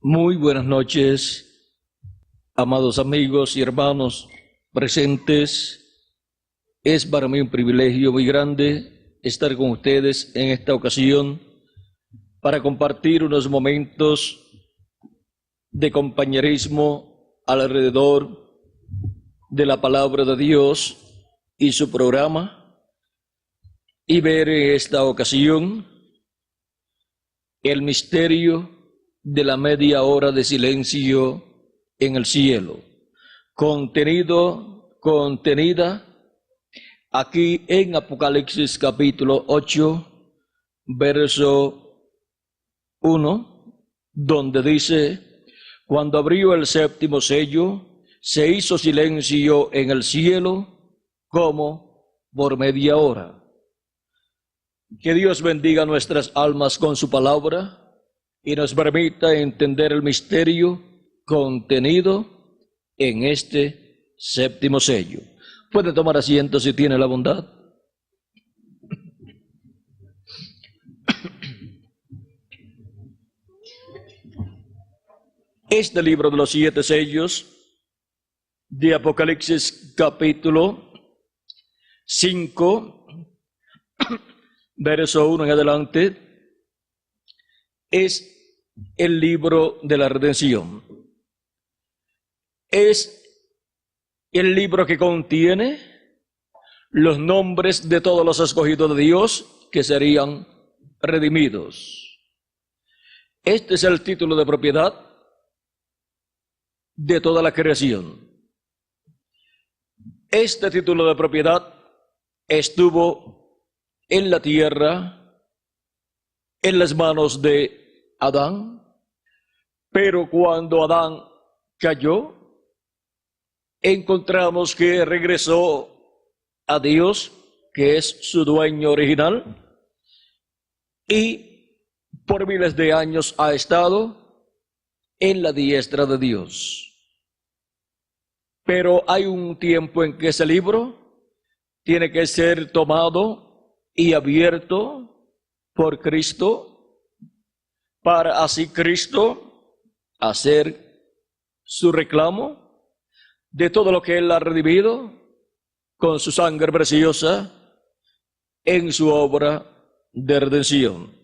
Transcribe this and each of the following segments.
Muy buenas noches, amados amigos y hermanos presentes. Es para mí un privilegio muy grande estar con ustedes en esta ocasión para compartir unos momentos de compañerismo alrededor de la palabra de Dios y su programa, y ver en esta ocasión el misterio de la media hora de silencio en el cielo, contenida aquí en Apocalipsis capítulo 8, verso 1, donde dice: cuando abrió el séptimo sello, se hizo silencio en el cielo como por media hora. Que Dios bendiga nuestras almas con su palabra y nos permita entender el misterio contenido en este séptimo sello. Puede tomar asiento si tiene la bondad. Este libro de los 7 sellos de Apocalipsis capítulo 5, verso 1 en adelante, es el libro de la redención. Es el libro que contiene los nombres de todos los escogidos de Dios que serían redimidos. Este es el título de propiedad de toda la creación. Este título de propiedad estuvo en la tierra, en las manos de Adán, pero cuando Adán cayó, encontramos que regresó a Dios, que es su dueño original, y por miles de años ha estado en la diestra de Dios. Pero hay un tiempo en que ese libro tiene que ser tomado y abierto por Cristo, para así Cristo hacer su reclamo de todo lo que Él ha redimido con su sangre preciosa en su obra de redención.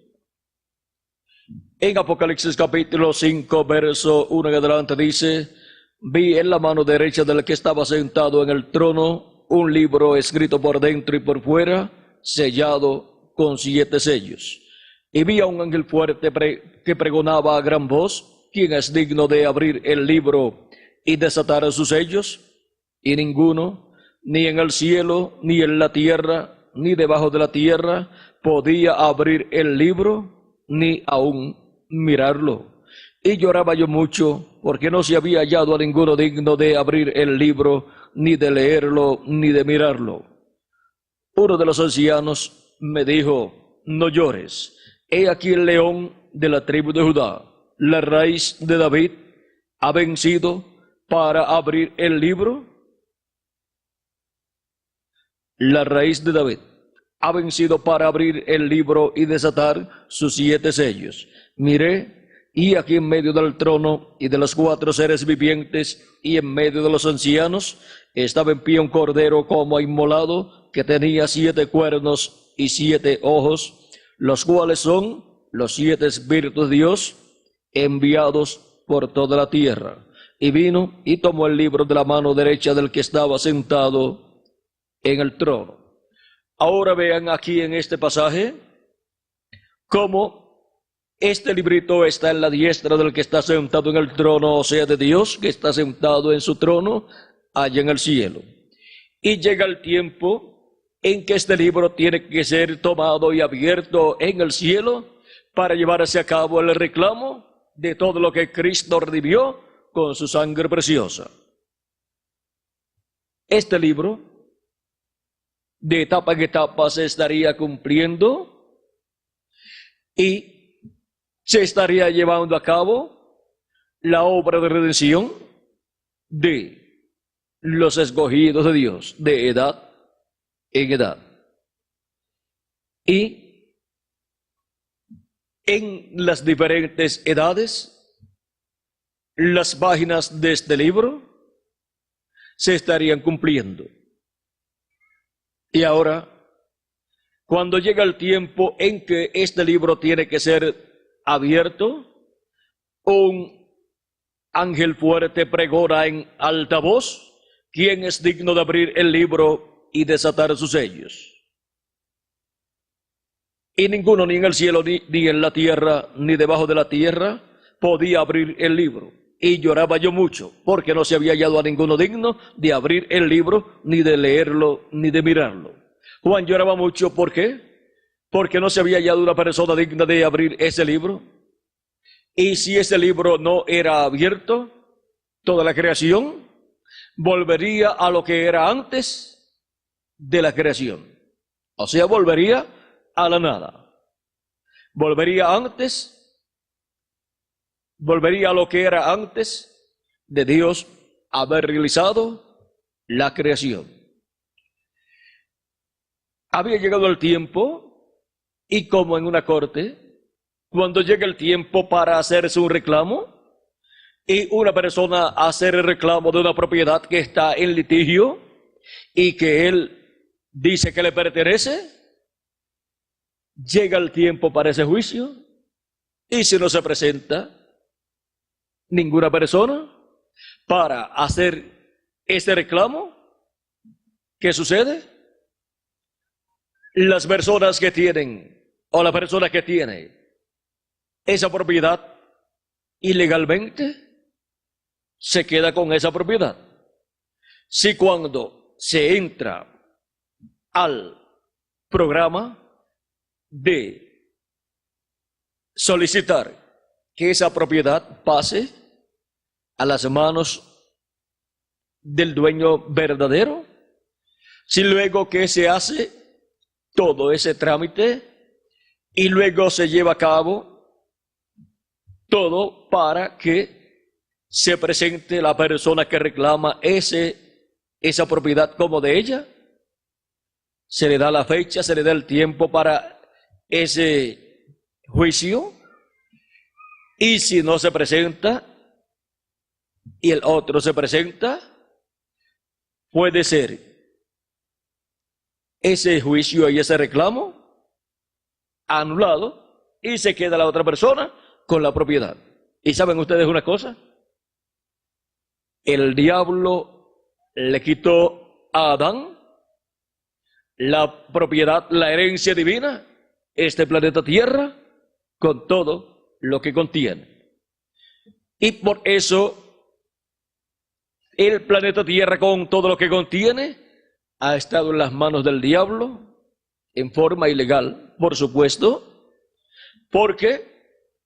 En Apocalipsis capítulo 5, verso 1 en adelante dice: vi en la mano derecha del que estaba sentado en el trono un libro escrito por dentro y por fuera, sellado con 7 sellos. Y vi a un ángel fuerte que pregonaba a gran voz: ¿quién es digno de abrir el libro y desatar sus sellos? Y ninguno, ni en el cielo, ni en la tierra, ni debajo de la tierra, podía abrir el libro, ni aún mirarlo. Y lloraba yo mucho, porque no se había hallado a ninguno digno de abrir el libro, ni de leerlo, ni de mirarlo. Uno de los ancianos me dijo: no llores, he aquí el león de la tribu de Judá, la raíz de David, ha vencido para abrir el libro. La raíz de David ha vencido para abrir el libro y desatar sus 7 sellos. Miré, y aquí en medio del trono y de los 4 seres vivientes y en medio de los ancianos estaba en pie un cordero como inmolado, que tenía 7 cuernos y 7 ojos, los cuales son los 7 espíritus de Dios enviados por toda la tierra. Y vino y tomó el libro de la mano derecha del que estaba sentado en el trono. Ahora vean aquí en este pasaje cómo este librito está en la diestra del que está sentado en el trono, o sea, de Dios, que está sentado en su trono allá en el cielo. Y llega el tiempo en que este libro tiene que ser tomado y abierto en el cielo para llevarse a cabo el reclamo de todo lo que Cristo redimió con su sangre preciosa. Este libro de etapa en etapa se estaría cumpliendo y se estaría llevando a cabo la obra de redención de los escogidos de Dios, de edad en edad. Y en las diferentes edades las páginas de este libro se estarían cumpliendo. Y ahora, cuando llega el tiempo en que este libro tiene que ser abierto, un ángel fuerte pregona en alta voz: ¿quién es digno de abrir el libro y desatar sus sellos? Y ninguno, ni en el cielo, ni en la tierra, ni debajo de la tierra, podía abrir el libro. Y lloraba yo mucho, porque no se había hallado a ninguno digno de abrir el libro, ni de leerlo, ni de mirarlo. Juan lloraba mucho, ¿por qué? Porque no se había hallado una persona digna de abrir ese libro. Y si ese libro no era abierto, toda la creación volvería a lo que era antes de la creación. O sea, volvería a la nada. Volvería a lo que era antes de Dios haber realizado la creación. Había llegado el tiempo, y como en una corte, cuando llega el tiempo para hacerse un reclamo, y una persona hacer el reclamo de una propiedad que está en litigio y que él dice que le pertenece, llega el tiempo para ese juicio, y si no se presenta ninguna persona para hacer ese reclamo, ¿qué sucede? Las personas que tienen, o la persona que tiene esa propiedad ilegalmente, se queda con esa propiedad. Si cuando se entra al programa de solicitar que esa propiedad pase a las manos del dueño verdadero, si luego que se hace todo ese trámite y luego se lleva a cabo todo para que se presente la persona que reclama esa propiedad como de ella, se le da la fecha, se le da el tiempo para ese juicio, y si no se presenta y el otro se presenta, puede ser ese juicio y ese reclamo anulado y se queda la otra persona con la propiedad. ¿Y saben ustedes una cosa? El diablo le quitó a Adán la propiedad, la herencia divina, este planeta Tierra, con todo lo que contiene. Y por eso el planeta Tierra, con todo lo que contiene, ha estado en las manos del diablo en forma ilegal, por supuesto, porque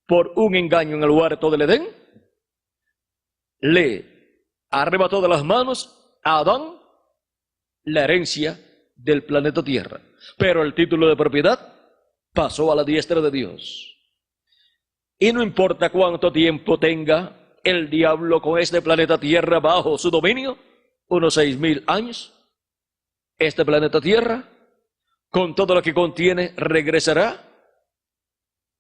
por un engaño en el huerto del Edén le arrebató de las manos a Adán la herencia del planeta Tierra, pero el título de propiedad pasó a la diestra de Dios. Y no importa cuánto tiempo tenga el diablo con este planeta Tierra bajo su dominio, unos 6.000 años, este planeta Tierra, con todo lo que contiene, regresará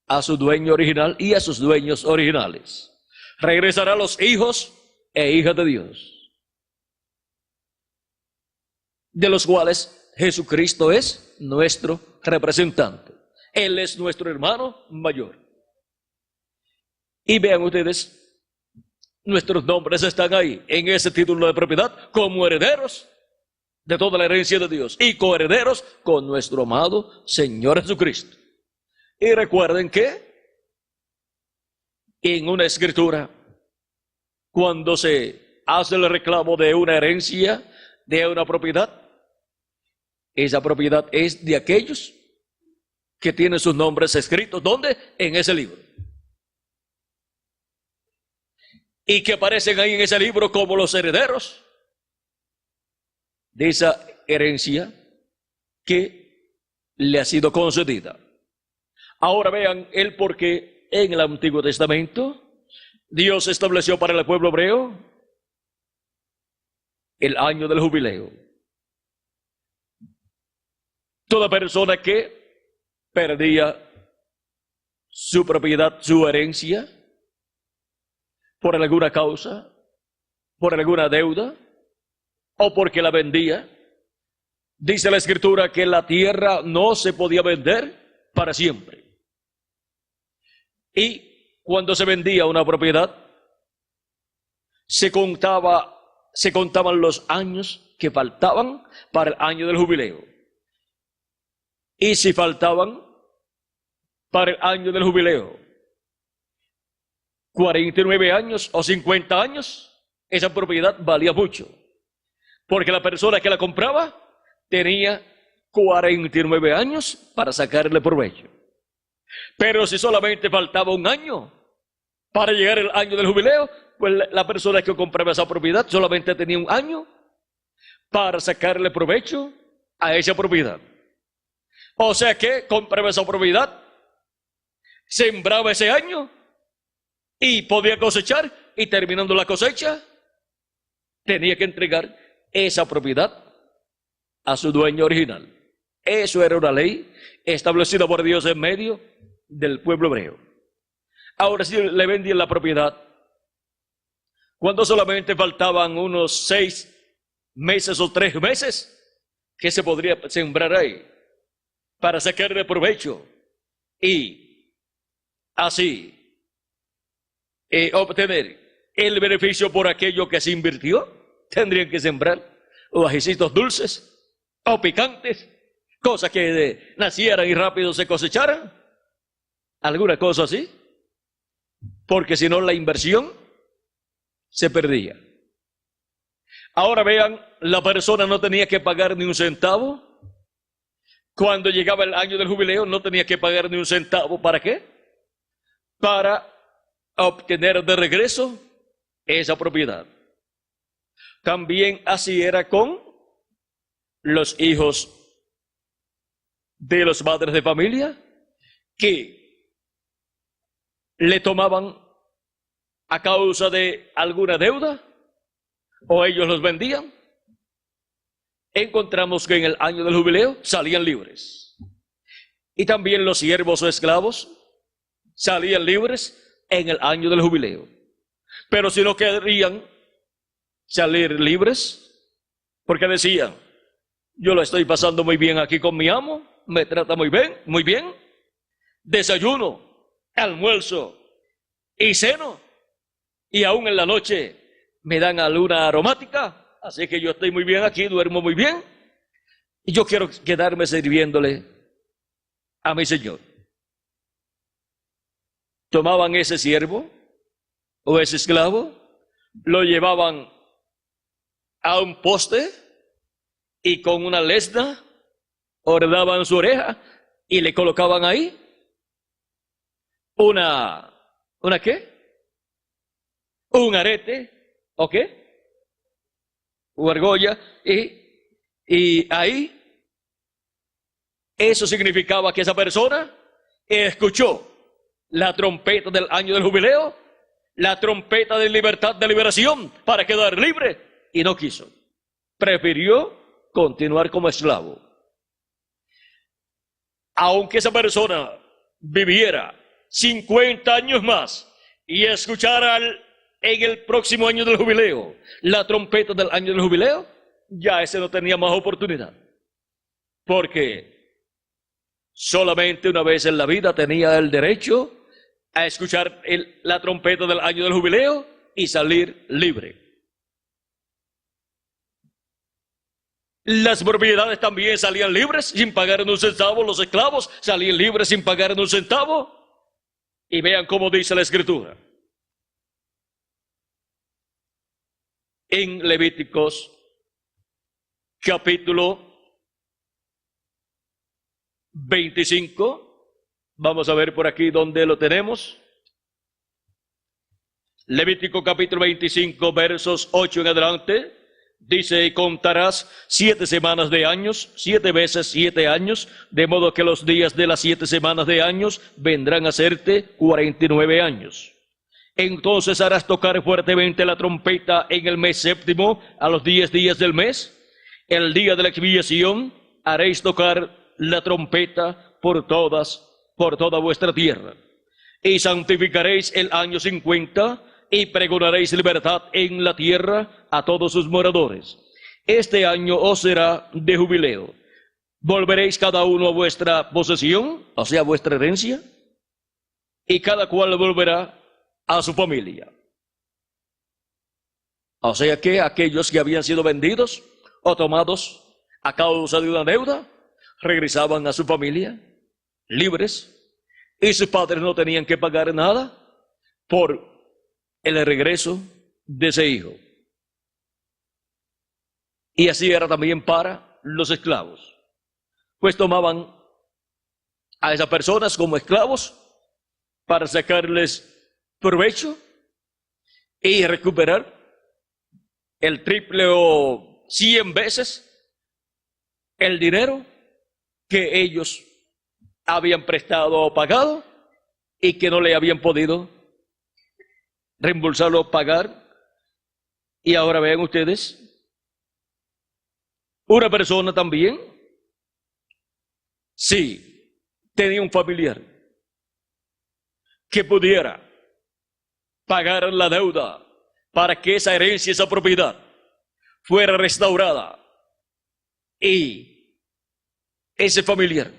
a su dueño original y a sus dueños originales. Regresará a los hijos e hijas de Dios, de los cuales Jesucristo es nuestro representante. Él es nuestro hermano mayor. Y vean ustedes, nuestros nombres están ahí, en ese título de propiedad, como herederos de toda la herencia de Dios y coherederos con nuestro amado Señor Jesucristo. Y recuerden que en una escritura, cuando se hace el reclamo de una herencia, de una propiedad, esa propiedad es de aquellos que tienen sus nombres escritos. ¿Dónde? En ese libro. Y que aparecen ahí en ese libro como los herederos de esa herencia que le ha sido concedida. Ahora vean el porqué en el Antiguo Testamento Dios estableció para el pueblo hebreo el año del jubileo. Toda persona que perdía su propiedad, su herencia, por alguna causa, por alguna deuda, o porque la vendía. Dice la Escritura que la tierra no se podía vender para siempre. Y cuando se vendía una propiedad, se contaban los años que faltaban para el año del jubileo. Y si faltaban para el año del jubileo 49 años o 50 años, esa propiedad valía mucho, porque la persona que la compraba tenía 49 años para sacarle provecho. Pero si solamente faltaba un año para llegar el año del jubileo, pues la persona que compraba esa propiedad solamente tenía un año para sacarle provecho a esa propiedad. O sea que compraba esa propiedad, sembraba ese año y podía cosechar, y terminando la cosecha tenía que entregar esa propiedad a su dueño original. Eso era una ley establecida por Dios en medio del pueblo hebreo. Ahora, si le vendían la propiedad cuando solamente faltaban unos 6 meses o 3 meses, que se podría sembrar ahí para sacarle provecho y así obtener el beneficio por aquello que se invirtió, tendrían que sembrar o ajicitos dulces o picantes, cosas que nacieran y rápido se cosecharan, alguna cosa así, porque si no la inversión se perdía. Ahora vean, la persona no tenía que pagar ni un centavo. Cuando llegaba el año del jubileo no tenía que pagar ni un centavo. ¿Para qué? Para obtener de regreso esa propiedad. También así era con los hijos de los padres de familia, que le tomaban a causa de alguna deuda o ellos los vendían. Encontramos que en el año del jubileo salían libres. Y también los siervos o esclavos salían libres en el año del jubileo. Pero si no querían salir libres, porque decían, yo lo estoy pasando muy bien aquí con mi amo, me trata muy bien, desayuno, almuerzo y ceno, y aún en la noche me dan a luna aromática, así que yo estoy muy bien aquí, duermo muy bien, y yo quiero quedarme sirviéndole a mi Señor. Tomaban ese siervo o ese esclavo, lo llevaban a un poste y con una lesna hordaban su oreja y le colocaban ahí ¿una qué? Un arete, ¿o qué? Una argolla, y ahí eso significaba que esa persona escuchó la trompeta del año del jubileo, la trompeta de libertad, de liberación, para quedar libre, y no quiso. Prefirió continuar como esclavo. Aunque esa persona viviera 50 años más y escuchara en el próximo año del jubileo la trompeta del año del jubileo, ya ese no tenía más oportunidad. Porque solamente una vez en la vida tenía el derecho a escuchar la trompeta del año del jubileo y salir libre. Las propiedades también salían libres sin pagar ni un centavo. Los esclavos salían libres sin pagar ni un centavo. Y vean cómo dice la Escritura. En Levíticos capítulo 25. Vamos a ver por aquí dónde lo tenemos. Levítico capítulo 25, versos 8 en adelante. Dice, y contarás 7 semanas de años, 7 veces 7 años, de modo que los días de las 7 semanas de años vendrán a serte 49 años. Entonces harás tocar fuertemente la trompeta en el mes séptimo, a los 10 días del mes. El día de la expiación haréis tocar la trompeta por toda vuestra tierra. Y santificaréis el año 50, y pregonaréis libertad en la tierra a todos sus moradores. Este año os será de jubileo. Volveréis cada uno a vuestra posesión, o sea, a vuestra herencia, y cada cual volverá a su familia. O sea que aquellos que habían sido vendidos o tomados a causa de una deuda, regresaban a su familia libres, y sus padres no tenían que pagar nada por el regreso de ese hijo. Y así era también para los esclavos. Pues tomaban a esas personas como esclavos para sacarles provecho y recuperar el triple o 100 veces el dinero que ellos habían prestado o pagado y que no le habían podido reembolsarlo o pagar. Y ahora vean ustedes, una persona también, si tenía un familiar que pudiera pagar la deuda para que esa herencia, esa propiedad fuera restaurada, y ese familiar,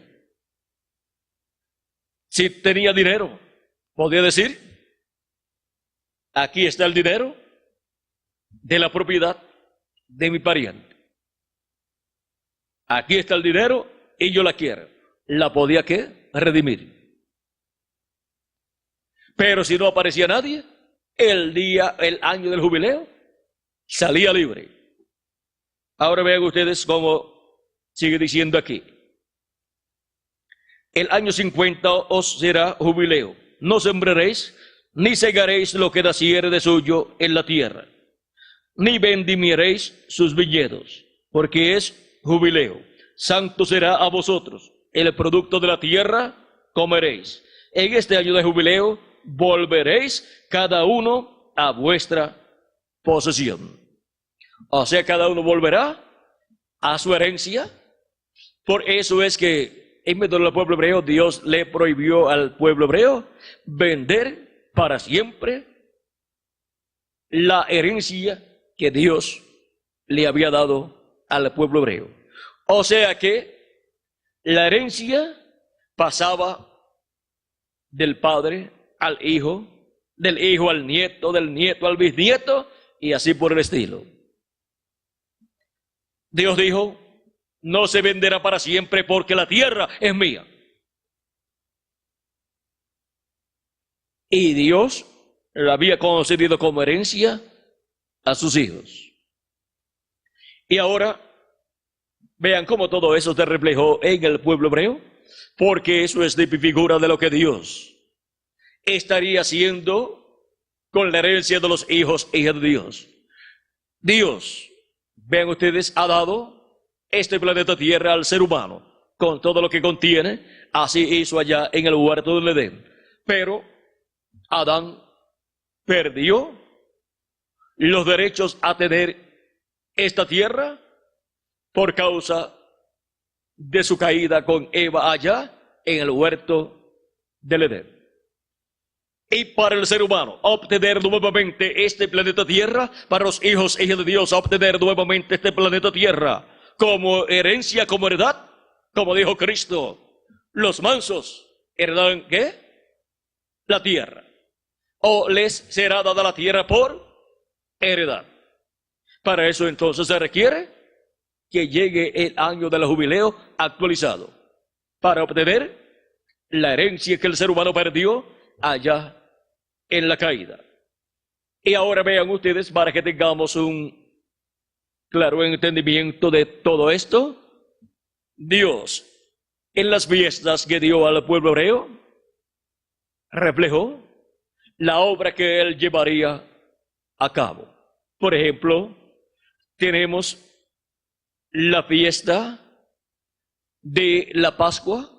si tenía dinero, podía decir: aquí está el dinero de la propiedad de mi pariente. Aquí está el dinero y yo la quiero. La podía ¿qué? Redimir. Pero si no aparecía nadie, el año del jubileo, salía libre. Ahora vean ustedes cómo sigue diciendo aquí: el año 50 os será jubileo. No sembraréis, ni segaréis lo que naciere de suyo en la tierra, ni vendimieréis sus viñedos, porque es jubileo. Santo será a vosotros. El producto de la tierra comeréis. En este año de jubileo volveréis cada uno a vuestra posesión. O sea, cada uno volverá a su herencia. Por eso es que en medio del pueblo hebreo, Dios le prohibió al pueblo hebreo vender para siempre la herencia que Dios le había dado al pueblo hebreo. O sea que la herencia pasaba del padre al hijo, del hijo al nieto, del nieto al bisnieto, y así por el estilo. Dios dijo: no se venderá para siempre, porque la tierra es mía. Y Dios la había concedido como herencia a sus hijos. Y ahora vean cómo todo eso se reflejó en el pueblo hebreo, porque eso es de figura de lo que Dios estaría haciendo con la herencia de los hijos e hijas de Dios. Dios, vean ustedes, ha dado este planeta Tierra al ser humano, con todo lo que contiene. Así hizo allá en el huerto del Edén. Pero Adán perdió los derechos a tener esta tierra por causa de su caída con Eva allá en el huerto del Edén. Y para el ser humano, obtener nuevamente este planeta Tierra, para los hijos e hijas de Dios, obtener nuevamente este planeta Tierra como herencia, como heredad, como dijo Cristo: los mansos heredarán ¿qué? La tierra, o les será dada la tierra por heredad. Para eso entonces se requiere que llegue el año del jubileo actualizado, para obtener la herencia que el ser humano perdió allá en la caída. Y ahora vean ustedes, para que tengamos un claro entendimiento de todo esto, Dios en las fiestas que dio al pueblo hebreo reflejó la obra que él llevaría a cabo. Por ejemplo, tenemos la fiesta de la Pascua,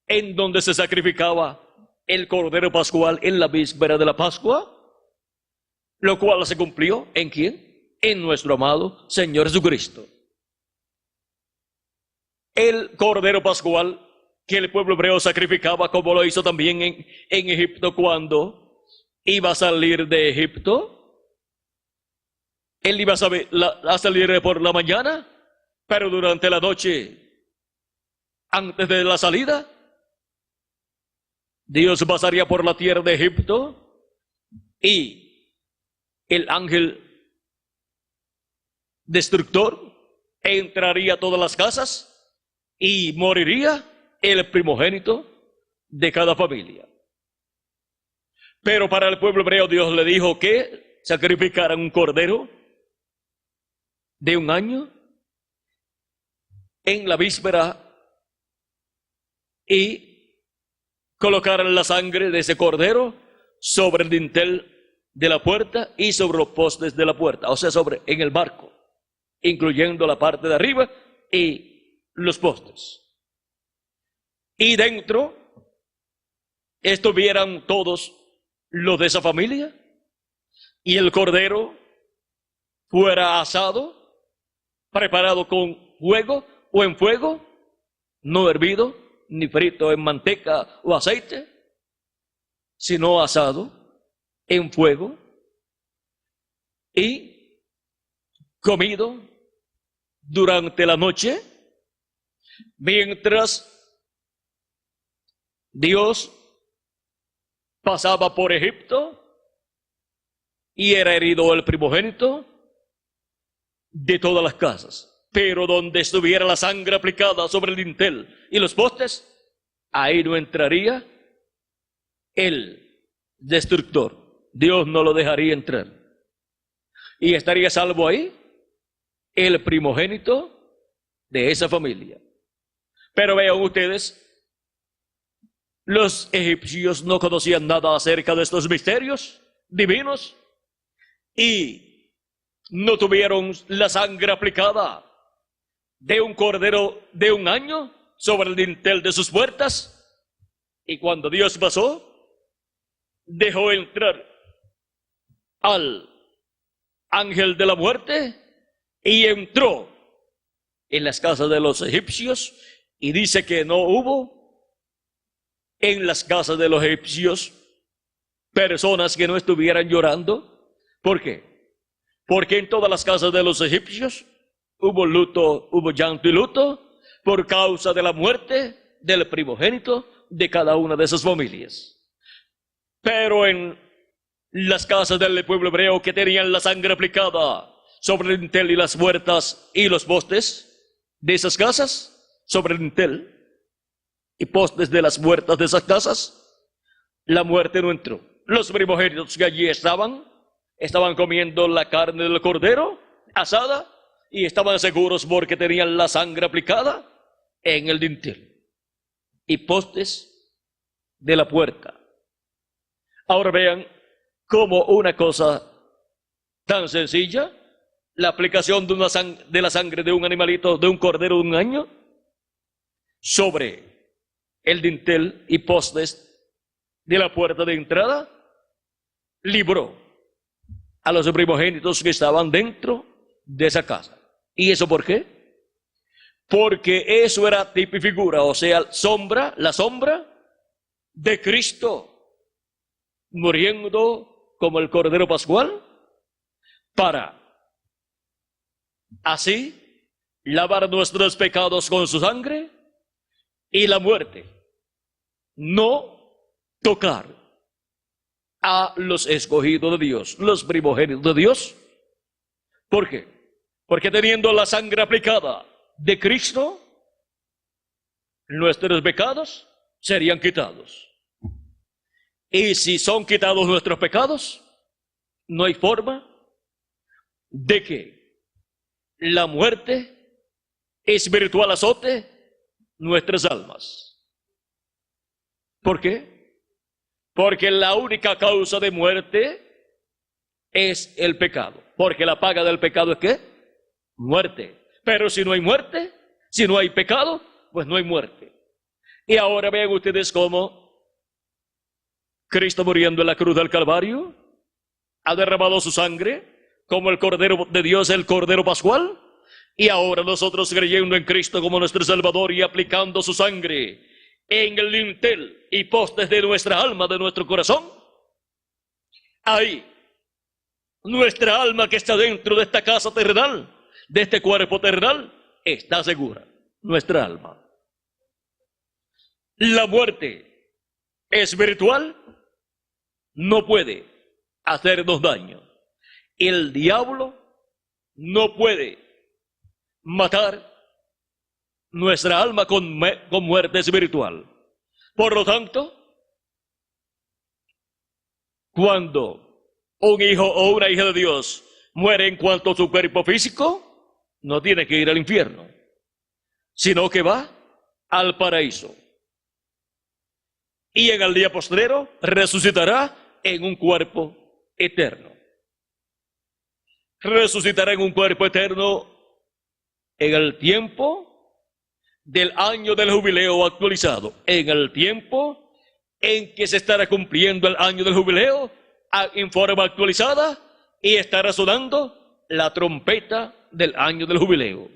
en donde se sacrificaba el Cordero Pascual en la víspera de la Pascua, lo cual se cumplió ¿en quién? En nuestro amado Señor Jesucristo. El Cordero Pascual que el pueblo hebreo sacrificaba, como lo hizo también en Egipto, cuando iba a salir de Egipto. Él iba a salir por la mañana, pero durante la noche, antes de la salida, Dios pasaría por la tierra de Egipto y el ángel destructor entraría a todas las casas y moriría el primogénito de cada familia. Pero para el pueblo hebreo Dios le dijo que sacrificaran un cordero de 1 año en la víspera y colocaran la sangre de ese cordero sobre el dintel de la puerta y sobre los postes de la puerta, o sea, en el marco, incluyendo la parte de arriba y los postes. Y dentro estuvieran todos los de esa familia y el cordero fuera asado, preparado con fuego o en fuego, no hervido ni frito en manteca o aceite, sino asado en fuego y comido durante la noche, mientras Dios pasaba por Egipto y era herido el primogénito de todas las casas. Pero donde estuviera la sangre aplicada sobre el dintel y los postes, ahí no entraría el destructor. Dios no lo dejaría entrar. Y estaría salvo ahí el primogénito de esa familia. Pero vean ustedes, los egipcios no conocían nada acerca de estos misterios divinos y no tuvieron la sangre aplicada de un cordero de 1 año sobre el dintel de sus puertas. Y cuando Dios pasó, dejó entrar al ángel de la muerte y entró en las casas de los egipcios, y dice que no hubo en las casas de los egipcios personas que no estuvieran llorando. ¿Por qué? Porque en todas las casas de los egipcios hubo luto, hubo llanto y luto por causa de la muerte del primogénito de cada una de esas familias. Pero en las casas del pueblo hebreo que tenían la sangre aplicada sobre el dintel y las puertas y los postes de esas casas, sobre el dintel y postes de las puertas de esas casas, la muerte no entró. Los primogénitos que allí estaban comiendo la carne del cordero asada y estaban seguros porque tenían la sangre aplicada en el dintel y postes de la puerta. Ahora vean cómo una cosa tan sencilla, la aplicación de la sangre de un animalito, de un cordero de 1 año, sobre el dintel y postes de la puerta de entrada, libró a los primogénitos que estaban dentro de esa casa. ¿Y eso por qué? Porque eso era tipo y figura, o sea, la sombra de Cristo muriendo como el Cordero Pascual para así lavar nuestros pecados con su sangre y la muerte no tocar a los escogidos de Dios, los primogénitos de Dios. ¿Por qué? Porque teniendo la sangre aplicada de Cristo, nuestros pecados serían quitados. Y si son quitados nuestros pecados, no hay forma de que la muerte espiritual azote nuestras almas. ¿Por qué? Porque la única causa de muerte es el pecado. Porque la paga del pecado es ¿qué? Muerte. Pero si no hay muerte, si no hay pecado, pues no hay muerte. Y ahora vean ustedes cómo Cristo muriendo en la cruz del Calvario ha derramado su sangre como el Cordero de Dios, el Cordero Pascual. Y ahora nosotros creyendo en Cristo como nuestro Salvador y aplicando su sangre en el dintel y postes de nuestra alma, de nuestro corazón, Ahí, nuestra alma que está dentro de esta casa terrenal, de este cuerpo terrenal, está segura. Nuestra alma. La muerte espiritual no puede hacernos daño. El diablo no puede matar nuestra alma con muerte espiritual. Por lo tanto, cuando un hijo o una hija de Dios muere en cuanto a su cuerpo físico, no tiene que ir al infierno, sino que va al paraíso. Y en el día postrero resucitará en un cuerpo eterno. Resucitará en un cuerpo eterno en el tiempo del año del jubileo actualizado, en el tiempo en que se estará cumpliendo el año del jubileo en forma actualizada y estará sonando la trompeta del año del jubileo.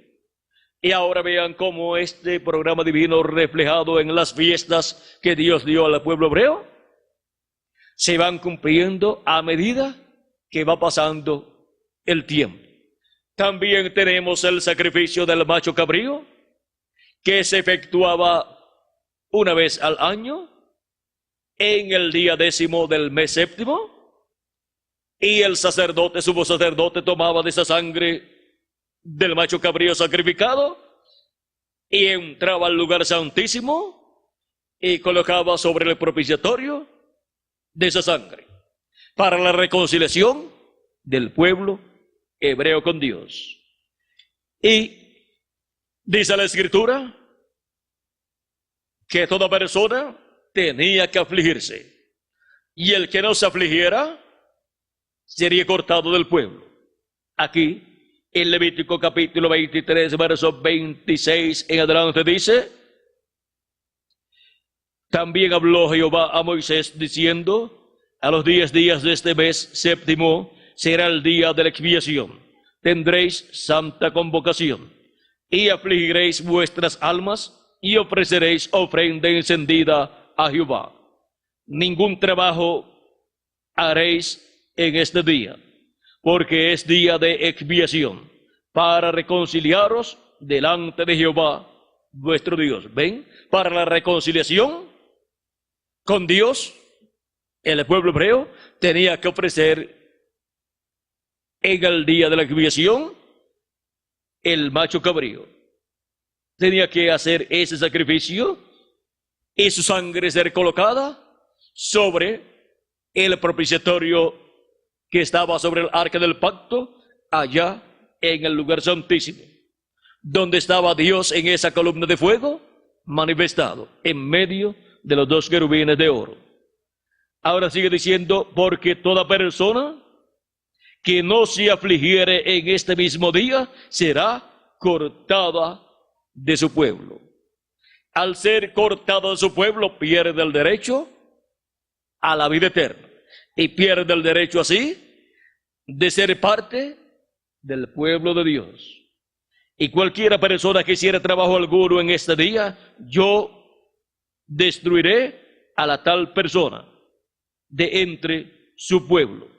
Y ahora vean cómo este programa divino reflejado en las fiestas que Dios dio al pueblo hebreo se van cumpliendo a medida que va pasando el tiempo. También tenemos el sacrificio del macho cabrío, que se efectuaba una vez al año, en el día 10 del mes séptimo, y el sacerdote, sumo sacerdote, tomaba de esa sangre del macho cabrío sacrificado y entraba al lugar santísimo y colocaba sobre el propiciatorio de esa sangre para la reconciliación del pueblo hebreo con Dios. Y dice la Escritura que toda persona tenía que afligirse, y el que no se afligiera sería cortado del pueblo. Aquí en Levítico capítulo 23, verso 26 en adelante dice: también habló Jehová a Moisés diciendo: a los 10 días de este mes séptimo será el día de la expiación. Tendréis santa convocación y afligiréis vuestras almas y ofreceréis ofrenda encendida a Jehová. Ningún trabajo haréis en este día, porque es día de expiación, para reconciliaros delante de Jehová vuestro Dios. ¿Ven? Para la reconciliación con Dios, el pueblo hebreo tenía que ofrecer en el día de la expiación el macho cabrío. Tenía que hacer ese sacrificio y su sangre ser colocada sobre el propiciatorio que estaba sobre el arca del pacto, allá en el lugar santísimo, donde estaba Dios en esa columna de fuego manifestado en medio de los 2 querubines de oro. Ahora sigue diciendo: porque toda persona que no se afligiere en este mismo día será cortada de su pueblo. Al ser cortada de su pueblo, pierde el derecho a la vida eterna, y pierde el derecho así de ser parte del pueblo de Dios. Y cualquiera persona que hiciera trabajo alguno en este día, yo destruiré a la tal persona de entre su pueblo.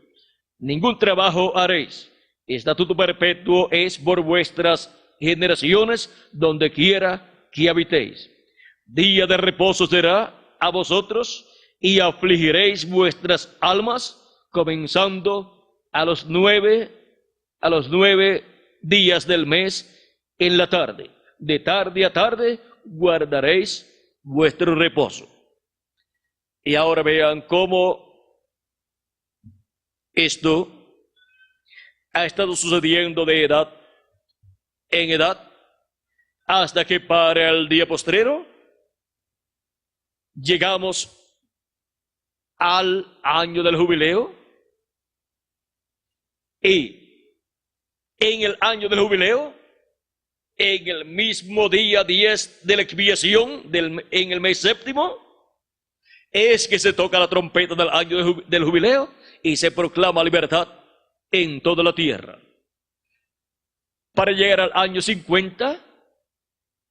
Ningún trabajo haréis. Estatuto perpetuo es por vuestras generaciones, donde quiera que habitéis. Día de reposo será a vosotros, y afligiréis vuestras almas, comenzando a los 9 días del mes en la tarde. De tarde a tarde guardaréis vuestro reposo. Y ahora vean cómo esto ha estado sucediendo de edad en edad, hasta que para el día postrero llegamos al año del jubileo. Y en el año del jubileo, en el mismo día 10 de la expiación, en el mes séptimo, es que se toca la trompeta del año del jubileo y se proclama libertad en toda la tierra. Para llegar al año 50,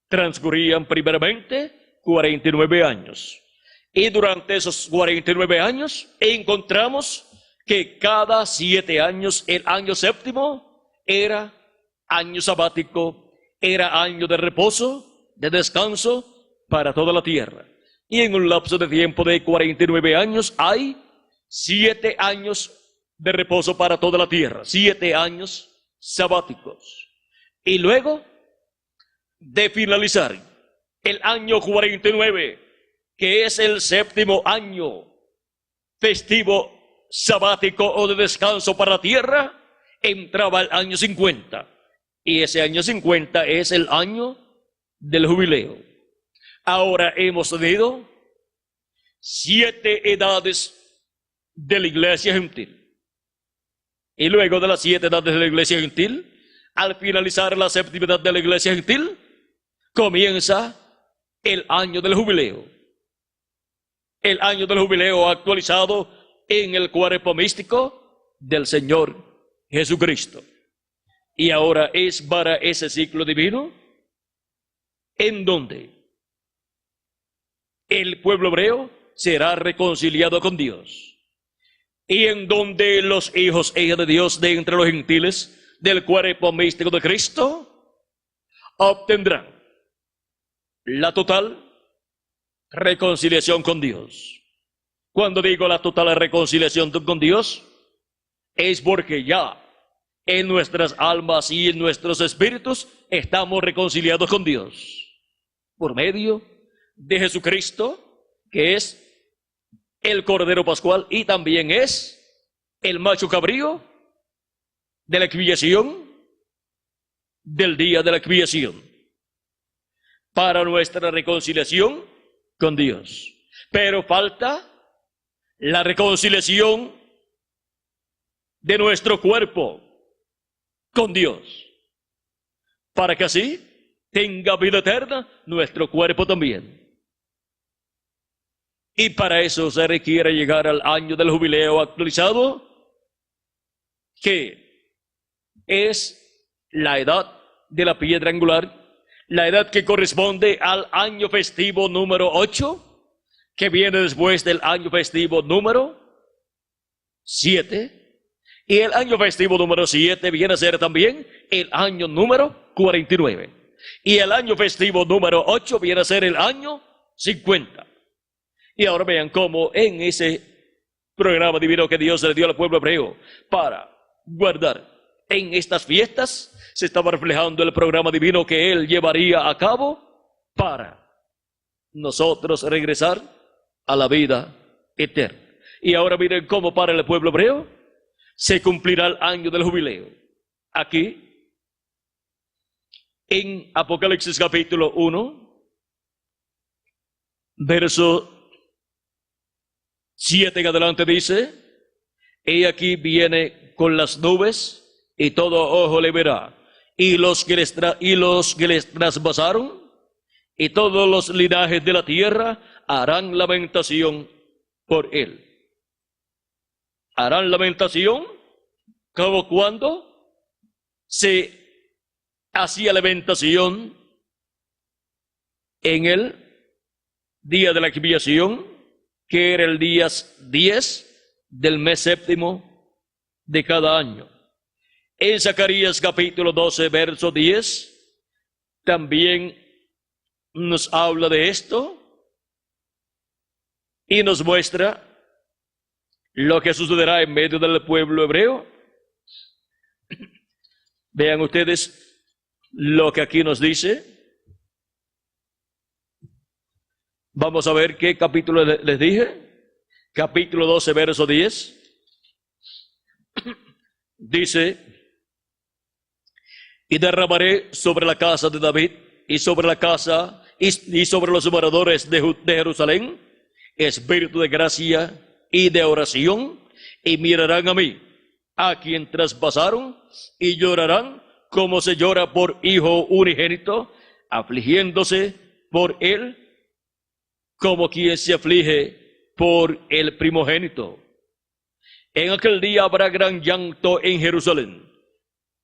transcurrían primeramente 49 años. Y durante esos 49 años encontramos que cada 7 años, el año séptimo era año sabático, era año de reposo, de descanso para toda la tierra. Y en un lapso de tiempo de 49 años hay 7 años de reposo para toda la tierra, 7 años sabáticos. Y luego de finalizar el año 49, que es el séptimo año festivo sabático o de descanso para la tierra, entraba el año 50. Y ese año 50 es el año del jubileo. Ahora hemos tenido 7 edades de la iglesia gentil. Y luego de las 7 edades de la iglesia gentil, al finalizar la séptima edad de la iglesia gentil, comienza el año del jubileo. El año del jubileo actualizado en el cuerpo místico del Señor Jesucristo. Y ahora es para ese ciclo divino en donde el pueblo hebreo será reconciliado con Dios. Y en donde los hijos e hijas de Dios de entre los gentiles del cuerpo místico de Cristo obtendrán la total reconciliación con Dios. Cuando digo la total reconciliación con Dios, es porque ya en nuestras almas y en nuestros espíritus estamos reconciliados con Dios por medio de Jesucristo, que es el Cordero Pascual y también es el macho cabrío de la expiación, del día de la expiación, para nuestra reconciliación con Dios. Pero falta la reconciliación de nuestro cuerpo con Dios, para que así tenga vida eterna nuestro cuerpo también. Y para eso se requiere llegar al año del jubileo actualizado, que es la edad de la piedra angular, la edad que corresponde al año festivo número 8, que viene después del año festivo número 7. Y el año festivo número 7 viene a ser también el año número 49. Y el año festivo número 8 viene a ser el año 50. Y ahora vean cómo en ese programa divino que Dios le dio al pueblo hebreo para guardar en estas fiestas, se estaba reflejando el programa divino que Él llevaría a cabo para nosotros regresar a la vida eterna. Y ahora miren cómo para el pueblo hebreo se cumplirá el año del jubileo. Aquí, en Apocalipsis capítulo 1, verso 7 en adelante dice: He aquí viene con las nubes, y todo ojo le verá, y los que les traspasaron, y todos los linajes de la tierra harán lamentación por él. Harán lamentación como cuando se hacía lamentación en el día de la expiación, que era el día 10 del mes séptimo de cada año. En Zacarías capítulo 12, verso 10, también nos habla de esto y nos muestra lo que sucederá en medio del pueblo hebreo. Vean ustedes lo que aquí nos dice. Vamos a ver qué capítulo les dije. Capítulo 12, verso 10. Dice: Y derramaré sobre la casa de David y sobre la casa y sobre los moradores de Jerusalén espíritu de gracia y de oración, y mirarán a mí, a quien traspasaron, y llorarán como se llora por hijo unigénito, afligiéndose por él como quien se aflige por el primogénito. En aquel día habrá gran llanto en Jerusalén,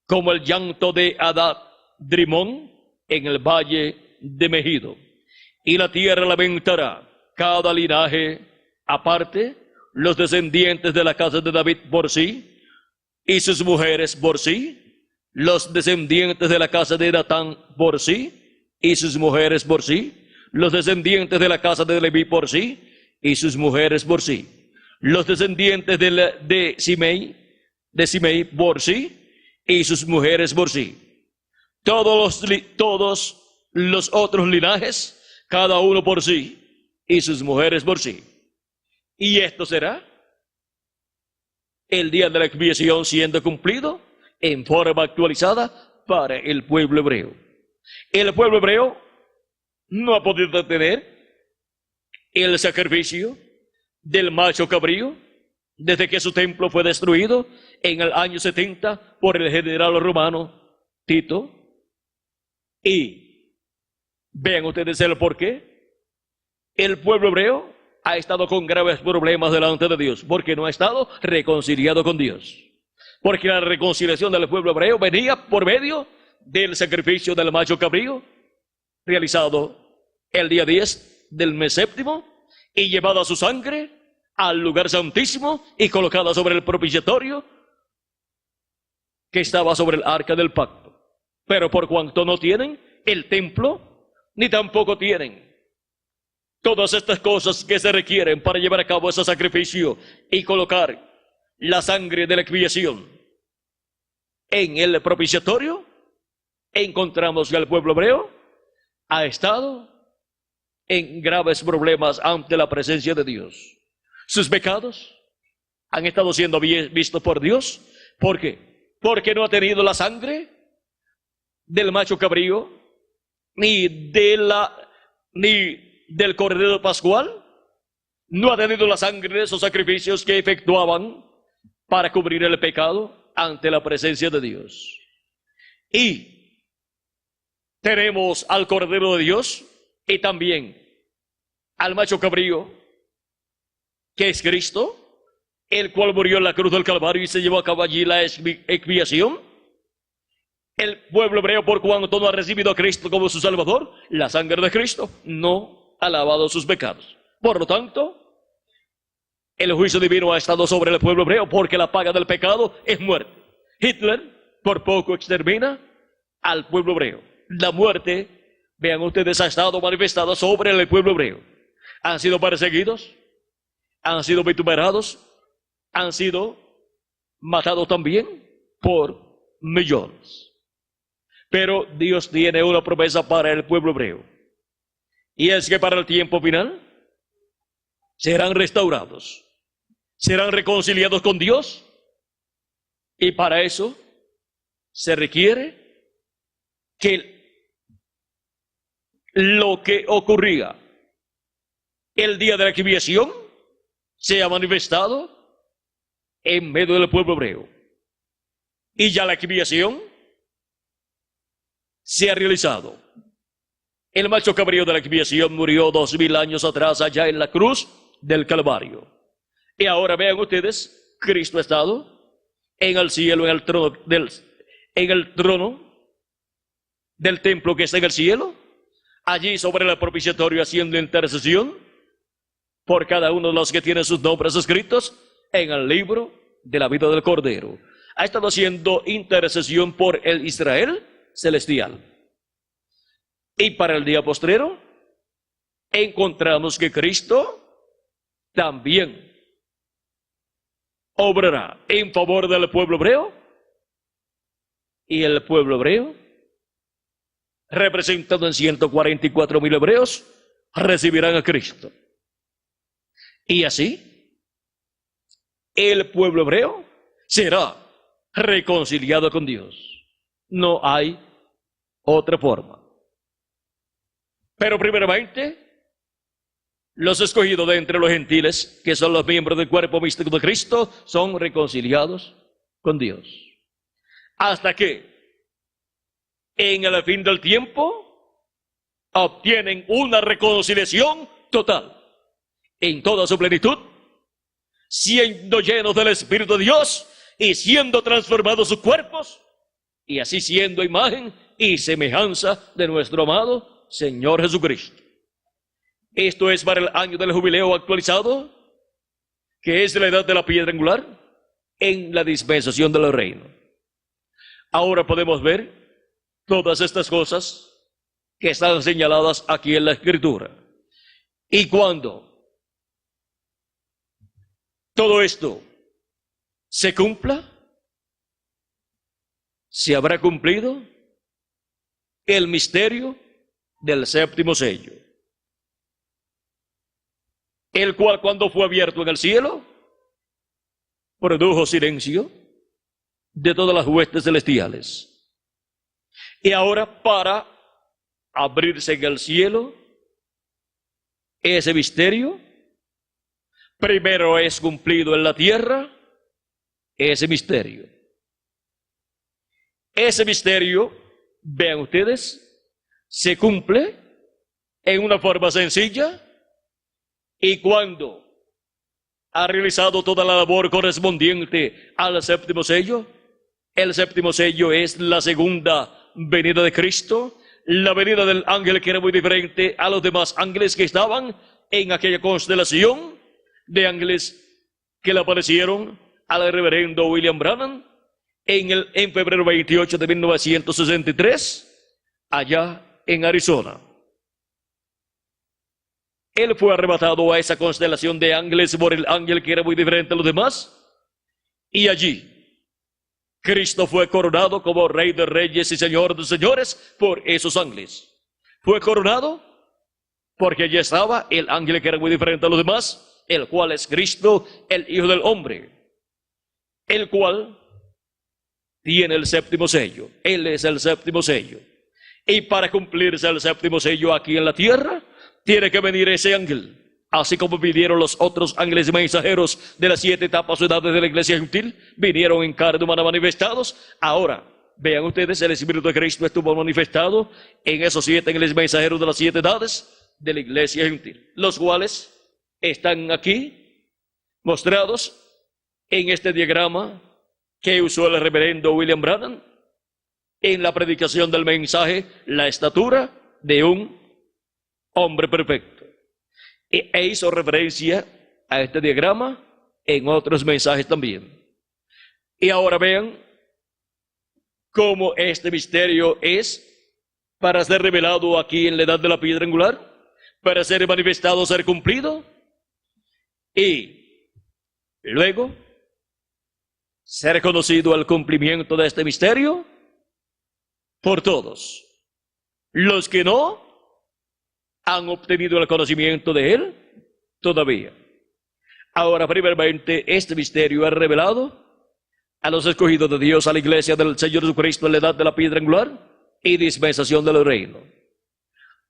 como el llanto de Adad-Drimón en el valle de Megido. Y la tierra lamentará cada linaje aparte, los descendientes de la casa de David por sí, y sus mujeres por sí, los descendientes de la casa de Natán por sí, y sus mujeres por sí, los descendientes de la casa de Leví por sí, y sus mujeres por sí, los descendientes de Simei por sí, y sus mujeres por sí, todos los otros linajes, cada uno por sí, y sus mujeres por sí. Y esto será el día de la expiación siendo cumplido en forma actualizada para el pueblo hebreo. El pueblo hebreo no ha podido tener el sacrificio del macho cabrío desde que su templo fue destruido en el año 70 por el general romano Tito. Y vean ustedes el por qué. El pueblo hebreo ha estado con graves problemas delante de Dios, porque no ha estado reconciliado con Dios. Porque la reconciliación del pueblo hebreo venía por medio del sacrificio del macho cabrío, realizado el día 10 del mes séptimo, y llevada su sangre al lugar santísimo y colocada sobre el propiciatorio que estaba sobre el arca del pacto. Pero por cuanto no tienen el templo, ni tampoco tienen todas estas cosas que se requieren para llevar a cabo ese sacrificio y colocar la sangre de la expiación en el propiciatorio, encontramos que el pueblo hebreo ha estado en graves problemas ante la presencia de Dios. Sus pecados han estado siendo vistos por Dios. ¿Por qué? Porque no ha tenido la sangre del macho cabrío, ni del cordero pascual. No ha tenido la sangre de esos sacrificios que efectuaban para cubrir el pecado ante la presencia de Dios. Y tenemos al Cordero de Dios y también al macho cabrío, que es Cristo, el cual murió en la cruz del Calvario y se llevó a cabo allí la expiación. El pueblo hebreo, por cuanto no ha recibido a Cristo como su Salvador, la sangre de Cristo no ha lavado sus pecados. Por lo tanto, el juicio divino ha estado sobre el pueblo hebreo, porque la paga del pecado es muerte. Hitler por poco extermina al pueblo hebreo. La muerte, vean ustedes, ha estado manifestada sobre el pueblo hebreo. Han sido perseguidos, han sido vituperados, han sido matados también por millones. Pero Dios tiene una promesa para el pueblo hebreo, y es que para el tiempo final serán restaurados, serán reconciliados con Dios, y para eso se requiere que lo que ocurría el día de la expiación sea manifestado en medio del pueblo hebreo. Y ya la expiación se ha realizado. El macho cabrío de la expiación murió 2000 años atrás allá en la cruz del Calvario. Y ahora vean ustedes, Cristo ha estado en el cielo, en el trono del templo que está en el cielo, allí sobre el propiciatorio haciendo intercesión por cada uno de los que tienen sus nombres escritos en el libro de la vida del Cordero. Ha estado haciendo intercesión por el Israel celestial. Y para el día postrero encontramos que Cristo también obrará en favor del pueblo hebreo, y el pueblo hebreo, representado en 144,000 hebreos, recibirán a Cristo. Y así, el pueblo hebreo será reconciliado con Dios. No hay otra forma. Pero primeramente, los escogidos de entre los gentiles, que son los miembros del cuerpo místico de Cristo, son reconciliados con Dios. Hasta que, en el fin del tiempo, obtienen una reconciliación total, en toda su plenitud, siendo llenos del Espíritu de Dios y siendo transformados sus cuerpos, y así siendo imagen y semejanza de nuestro amado Señor Jesucristo. Esto es para el año del jubileo actualizado, que es la edad de la piedra angular, en la dispensación del reino. Ahora podemos ver todas estas cosas que están señaladas aquí en la Escritura. Y cuando todo esto se cumpla, se habrá cumplido el misterio del séptimo sello, el cual, cuando fue abierto en el cielo, produjo silencio de todas las huestes celestiales. Y ahora, para abrirse en el cielo ese misterio, primero es cumplido en la tierra ese misterio. Ese misterio, vean ustedes, se cumple en una forma sencilla, y cuando ha realizado toda la labor correspondiente al séptimo sello, el séptimo sello es la segunda venida de Cristo, la venida del ángel que era muy diferente a los demás ángeles que estaban en aquella constelación de ángeles que le aparecieron al reverendo William Branham en febrero 28 de 1963, allá en Arizona. Él fue arrebatado a esa constelación de ángeles por el ángel que era muy diferente a los demás, y allí Cristo fue coronado como Rey de Reyes y Señor de Señores por esos ángeles. Fue coronado porque allí estaba el ángel que era muy diferente a los demás, el cual es Cristo, el Hijo del Hombre, el cual tiene el séptimo sello. Él es el séptimo sello. Y para cumplirse el séptimo sello aquí en la tierra, tiene que venir ese ángel. Así como vinieron los otros ángeles mensajeros de las 7 etapas o edades de la iglesia gentil, vinieron en carne humana manifestados. Ahora, vean ustedes, el Espíritu de Cristo estuvo manifestado en esos 7 ángeles mensajeros de las 7 edades de la iglesia gentil, los cuales están aquí mostrados en este diagrama que usó el reverendo William Branham en la predicación del mensaje, la estatura de un hombre perfecto. E hizo referencia a este diagrama en otros mensajes también. Y ahora vean cómo este misterio es para ser revelado aquí en la edad de la piedra angular, para ser manifestado, ser cumplido, y luego ser conocido el cumplimiento de este misterio por todos. Los que no han obtenido el conocimiento de él todavía. Ahora, primeramente, este misterio es revelado a los escogidos de Dios, a la iglesia del Señor Jesucristo en la edad de la piedra angular y dispensación del reino.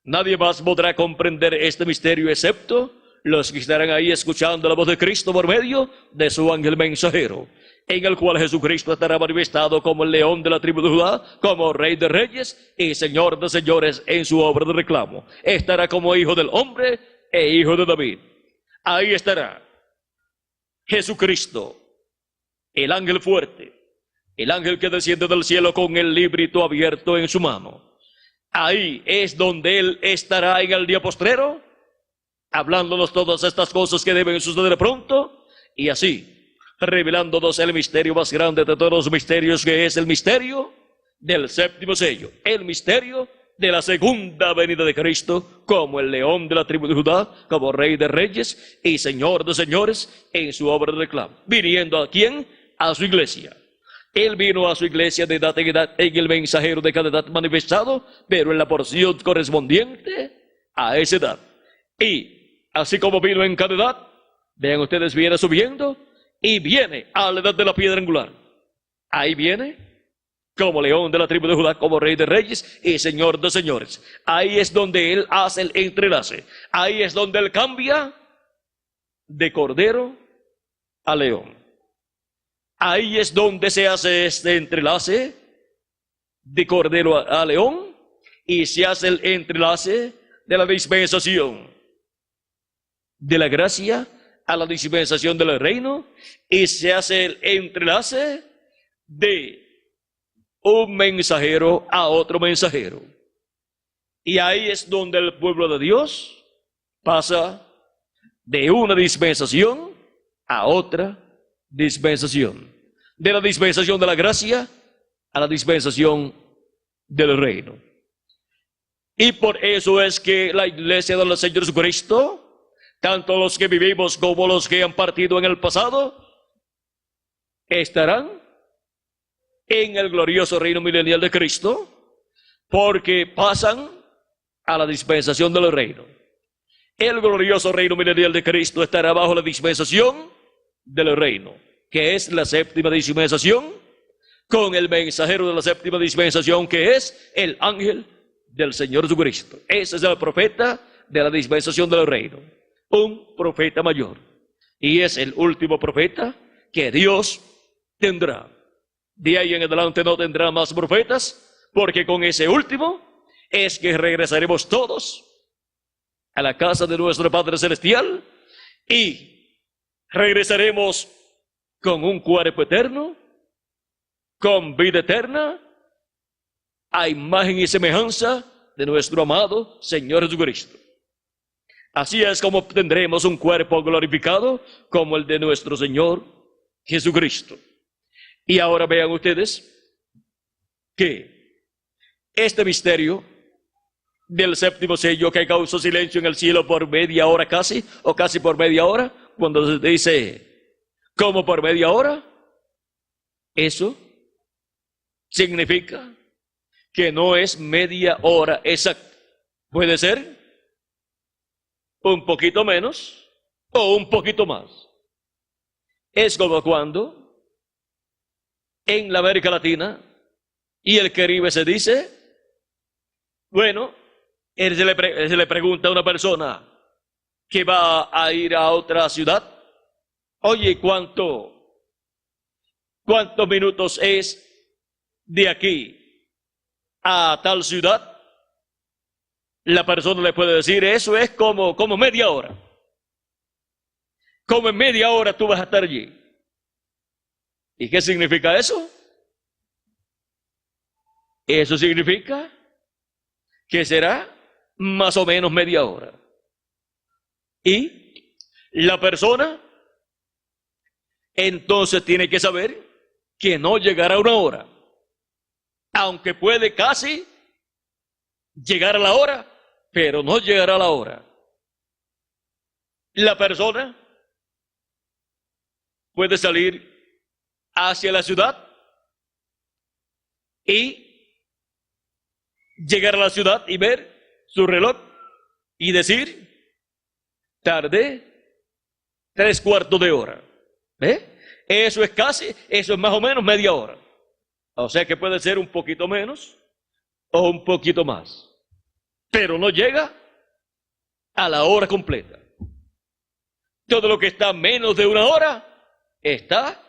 Nadie más podrá comprender este misterio excepto los que estarán ahí escuchando la voz de Cristo por medio de su ángel mensajero, en el cual Jesucristo estará manifestado como el león de la tribu de Judá, como Rey de Reyes y Señor de Señores en su obra de reclamo. Estará como Hijo del Hombre e Hijo de David. Ahí estará Jesucristo, el ángel fuerte, el ángel que desciende del cielo con el librito abierto en su mano. Ahí es donde Él estará en el día postrero, hablándonos todas estas cosas que deben suceder pronto, y así revelándonos el misterio más grande de todos los misterios, que es el misterio del séptimo sello, el misterio de la segunda venida de Cristo como el león de la tribu de Judá, como Rey de Reyes y Señor de Señores en su obra de reclamo. ¿Viniendo a quién? A su iglesia. Él vino a su iglesia de edad en edad en el mensajero de cada edad manifestado, pero en la porción correspondiente a esa edad. Y así como vino en cada edad, vean ustedes, viene subiendo y viene a la edad de la piedra angular. Ahí viene como león de la tribu de Judá, como Rey de Reyes y Señor de Señores. Ahí es donde Él hace el entrelace. Ahí es donde Él cambia de cordero a león. Ahí es donde se hace este entrelace de cordero a león, y se hace el entrelace de la dispensación de la gracia a la dispensación del reino, y se hace el entrelace de un mensajero a otro mensajero. Y ahí es donde el pueblo de Dios pasa de una dispensación a otra dispensación. De la dispensación de la gracia a la dispensación del reino. Y por eso es que la iglesia del Señor Jesucristo, tanto los que vivimos como los que han partido en el pasado, estarán en el glorioso reino milenial de Cristo, porque pasan a la dispensación del reino. El glorioso reino milenial de Cristo estará bajo la dispensación del reino, que es la séptima dispensación, con el mensajero de la séptima dispensación, que es el ángel del Señor Jesucristo. Ese es el profeta de la dispensación del reino, un profeta mayor, y es el último profeta que Dios tendrá. De ahí en adelante no tendrá más profetas, porque con ese último es que regresaremos todos a la casa de nuestro Padre Celestial y regresaremos con un cuerpo eterno, con vida eterna, a imagen y semejanza de nuestro amado Señor Jesucristo. Así es como obtendremos un cuerpo glorificado como el de nuestro Señor Jesucristo. Y ahora vean ustedes que este misterio del séptimo sello, que causó silencio en el cielo por media hora casi, o casi por media hora, cuando se dice, ¿cómo por media hora? Eso significa que no es media hora exacta. Puede ser un poquito menos o un poquito más. Es como cuando en la América Latina y el Caribe se dice, bueno, se le pregunta a una persona que va a ir a otra ciudad, oye, ¿cuántos minutos es de aquí a tal ciudad? La persona le puede decir, eso es como media hora. Como en media hora tú vas a estar allí. ¿Y qué significa eso? Eso significa que será más o menos media hora. Y la persona entonces tiene que saber que no llegará una hora, aunque puede casi llegar a la hora, pero no llegará a la hora. La persona puede salir hacia la ciudad y llegar a la ciudad y ver su reloj y decir, tardé 3/4 de hora. ¿Ve? Eso es más o menos media hora. O sea que puede ser un poquito menos o un poquito más, pero no llega a la hora completa. Todo lo que está menos de una hora está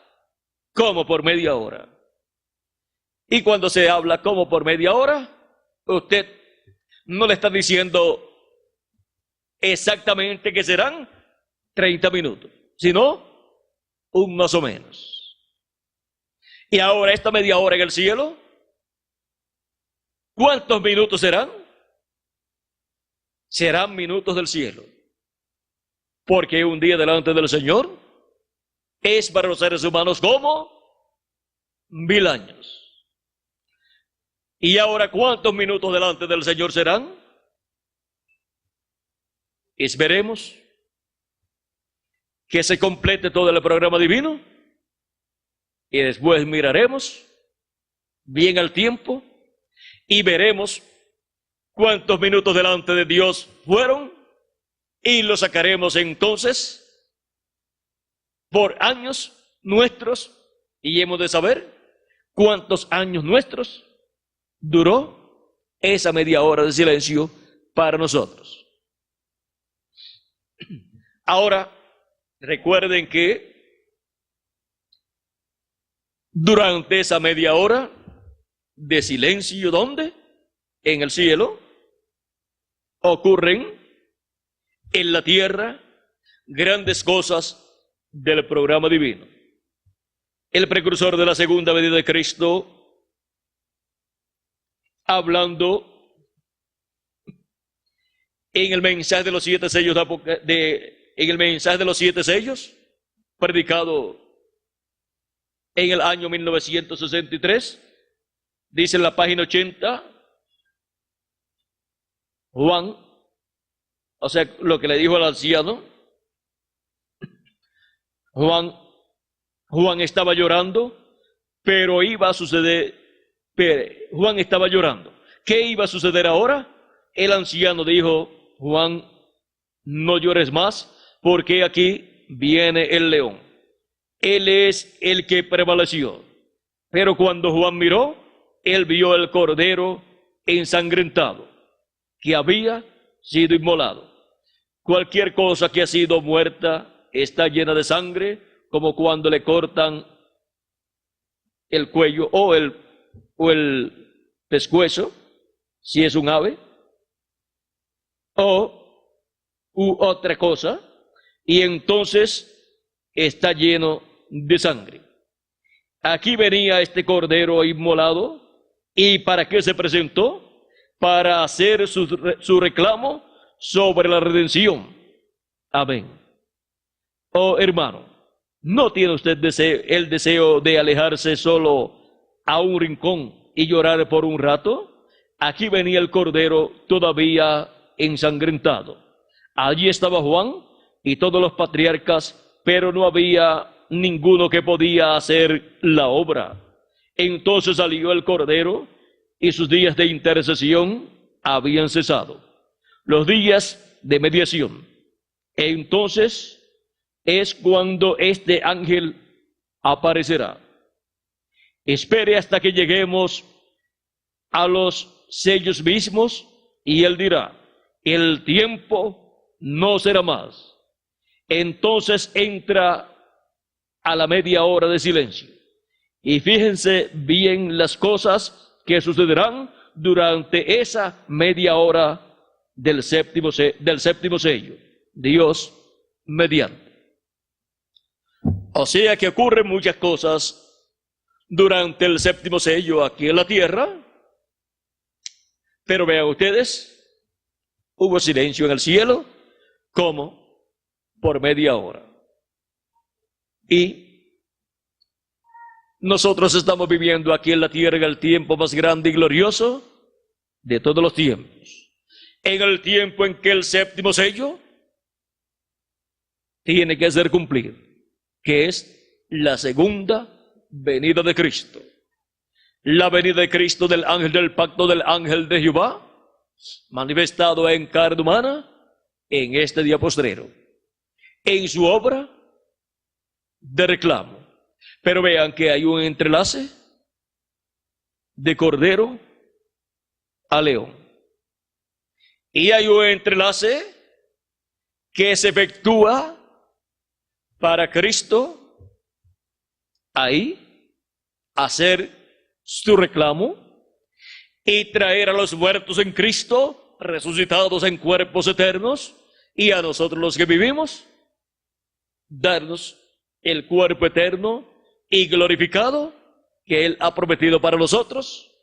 como por media hora. Y cuando se habla como por media hora, usted no le está diciendo exactamente que serán 30 minutos, sino un más o menos. Y ahora esta media hora en el cielo, ¿cuántos minutos serán? Serán minutos del cielo. Porque un día delante del Señor es para los seres humanos como 1000 años. Y ahora, ¿cuántos minutos delante del Señor serán? Esperemos que se complete todo el programa divino y después miraremos bien al tiempo y veremos cuántos minutos delante de Dios fueron y lo sacaremos entonces por años nuestros y hemos de saber cuántos años nuestros duró esa media hora de silencio para nosotros. Ahora, recuerden que durante esa media hora de silencio, ¿dónde? En el cielo, ocurren en la tierra grandes cosas del programa divino. El precursor de la segunda venida de Cristo, hablando en el mensaje de los 7 sellos en el mensaje de los 7 sellos, predicado en el año 1963. Dice en la página 80, Juan, o sea, lo que le dijo al anciano, Juan estaba llorando, pero iba a suceder, Juan estaba llorando. ¿Qué iba a suceder ahora? El anciano dijo, Juan, no llores más, porque aquí viene el león. Él es el que prevaleció. Pero cuando Juan miró, él vio el cordero ensangrentado, que había sido inmolado. Cualquier cosa que ha sido muerta está llena de sangre, como cuando le cortan el cuello o el pescuezo, si es un ave, u otra cosa, y entonces está lleno de sangre. Aquí venía este cordero inmolado, ¿y para qué se presentó? Para hacer su reclamo sobre la redención. Amén. Oh hermano, ¿no tiene usted el deseo de alejarse solo a un rincón y llorar por un rato? Aquí venía el cordero todavía ensangrentado. Allí estaba Juan y todos los patriarcas, pero no había ninguno que podía hacer la obra. Entonces salió el cordero y sus días de intercesión habían cesado, los días de mediación. Entonces es cuando este ángel aparecerá. Espere hasta que lleguemos a los sellos mismos y él dirá, el tiempo no será más. Entonces entra a la media hora de silencio. Y fíjense bien las cosas que sucederán durante esa media hora del séptimo sello. Dios mediante. O sea que ocurren muchas cosas durante el séptimo sello aquí en la tierra. Pero vean ustedes, hubo silencio en el cielo, como por media hora. Y nosotros estamos viviendo aquí en la tierra el tiempo más grande y glorioso de todos los tiempos. En el tiempo en que el séptimo sello tiene que ser cumplido, que es la segunda venida de Cristo. La venida de Cristo del ángel del pacto, del ángel de Jehová, manifestado en carne humana en este día postrero, en su obra de reclamo. Pero vean que hay un entrelace de cordero a león. Y hay un entrelace que se efectúa para Cristo ahí hacer su reclamo y traer a los muertos en Cristo, resucitados en cuerpos eternos, y a nosotros los que vivimos, darnos el cuerpo eterno y glorificado que Él ha prometido para nosotros,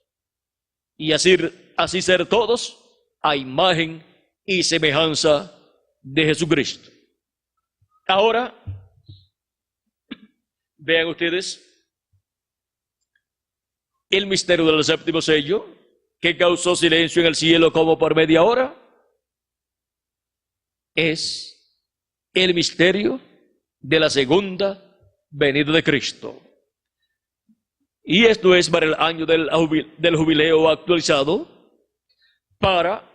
y así ser todos a imagen y semejanza de Jesucristo. Ahora, vean ustedes el misterio del séptimo sello, que causó silencio en el cielo como por media hora, es el misterio de la segunda venida de Cristo. Y esto es para el año del jubileo actualizado, para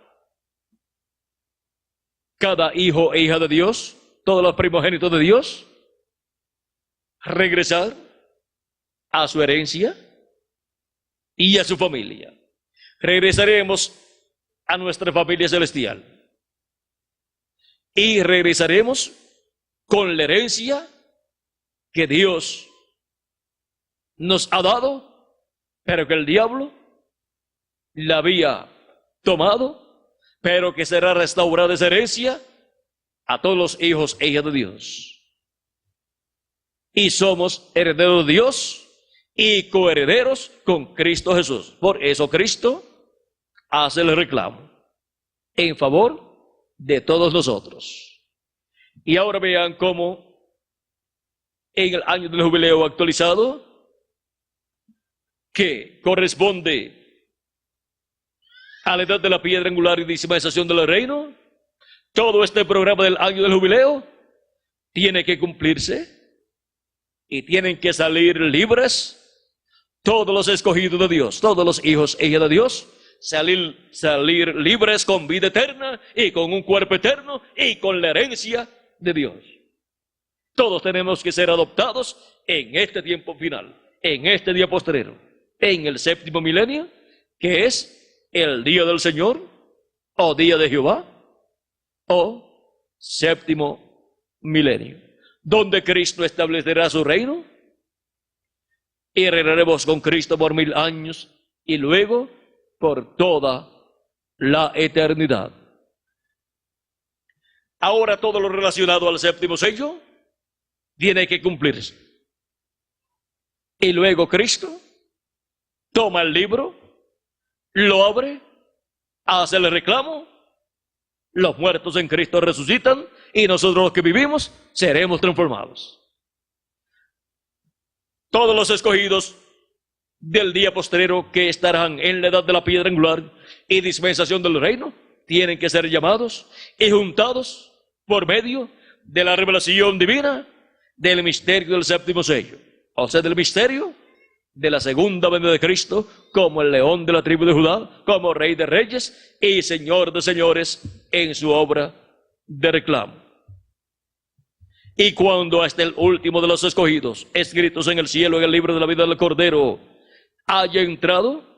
cada hijo e hija de Dios, todos los primogénitos de Dios, regresar a su herencia y a su familia. Regresaremos a nuestra familia celestial y regresaremos con la herencia que Dios nos ha dado, pero que el diablo la había tomado, pero que será restaurada esa herencia a todos los hijos e hijas de Dios. Y somos herederos de Dios y coherederos con Cristo Jesús. Por eso Cristo hace el reclamo en favor de todos nosotros. Y ahora vean cómo en el año del jubileo actualizado, que corresponde a la edad de la piedra angular y dispensación del reino, todo este programa del año del jubileo tiene que cumplirse y tienen que salir libres todos los escogidos de Dios, todos los hijos e hijas de Dios, salir libres con vida eterna y con un cuerpo eterno y con la herencia de Dios. Todos tenemos que ser adoptados en este tiempo final, en este día postrero, en el séptimo milenio, que es el día del Señor, o día de Jehová, o séptimo milenio, donde Cristo establecerá su reino y reinaremos con Cristo por 1000 años y luego por toda la eternidad. Ahora todo lo relacionado al séptimo sello tiene que cumplirse. Y luego Cristo toma el libro, lo abre, hace el reclamo, los muertos en Cristo resucitan y nosotros los que vivimos seremos transformados. Todos los escogidos del día postrero que estarán en la edad de la piedra angular y dispensación del reino tienen que ser llamados y juntados por medio de la revelación divina del misterio del séptimo sello, o sea, del misterio de la segunda venida de Cristo como el león de la tribu de Judá, como rey de reyes y señor de señores en su obra de reclamo. Y cuando hasta el último de los escogidos, escritos en el cielo en el libro de la vida del Cordero, haya entrado,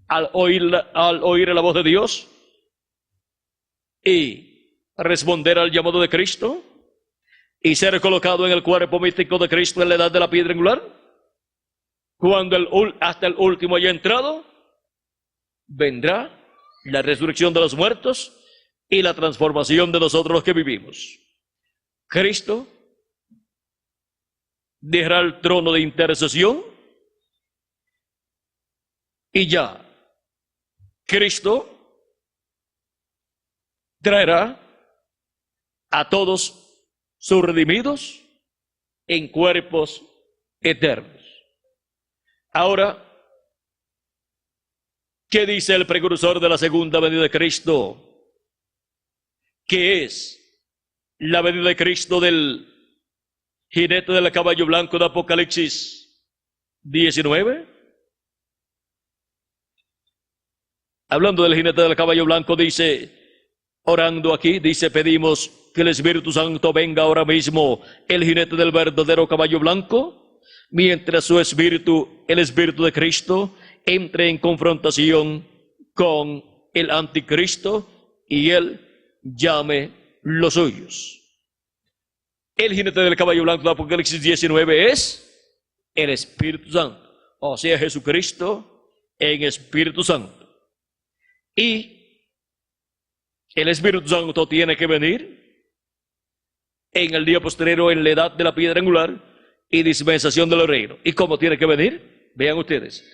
al oír la voz de Dios y responder al llamado de Cristo y ser colocado en el cuerpo místico de Cristo en la edad de la piedra angular, cuando hasta el último haya entrado, vendrá la resurrección de los muertos y la transformación de nosotros los que vivimos. Cristo dejará el trono de intercesión y ya Cristo traerá a todos sus redimidos en cuerpos eternos. Ahora, ¿qué dice el precursor de la segunda venida de Cristo? ¿Qué es la venida de Cristo del jinete del caballo blanco de Apocalipsis 19? Hablando del jinete del caballo blanco, dice, orando aquí, dice, pedimos que el Espíritu Santo venga ahora mismo, el jinete del verdadero caballo blanco, mientras su espíritu, el Espíritu de Cristo, entre en confrontación con el anticristo y él llame los suyos. El jinete del caballo blanco de Apocalipsis 19 es el Espíritu Santo, o sea, Jesucristo en Espíritu Santo. Y el Espíritu Santo tiene que venir en el día posterior, en la edad de la piedra angular y dispensación del reino. ¿Y cómo tiene que venir? Vean ustedes.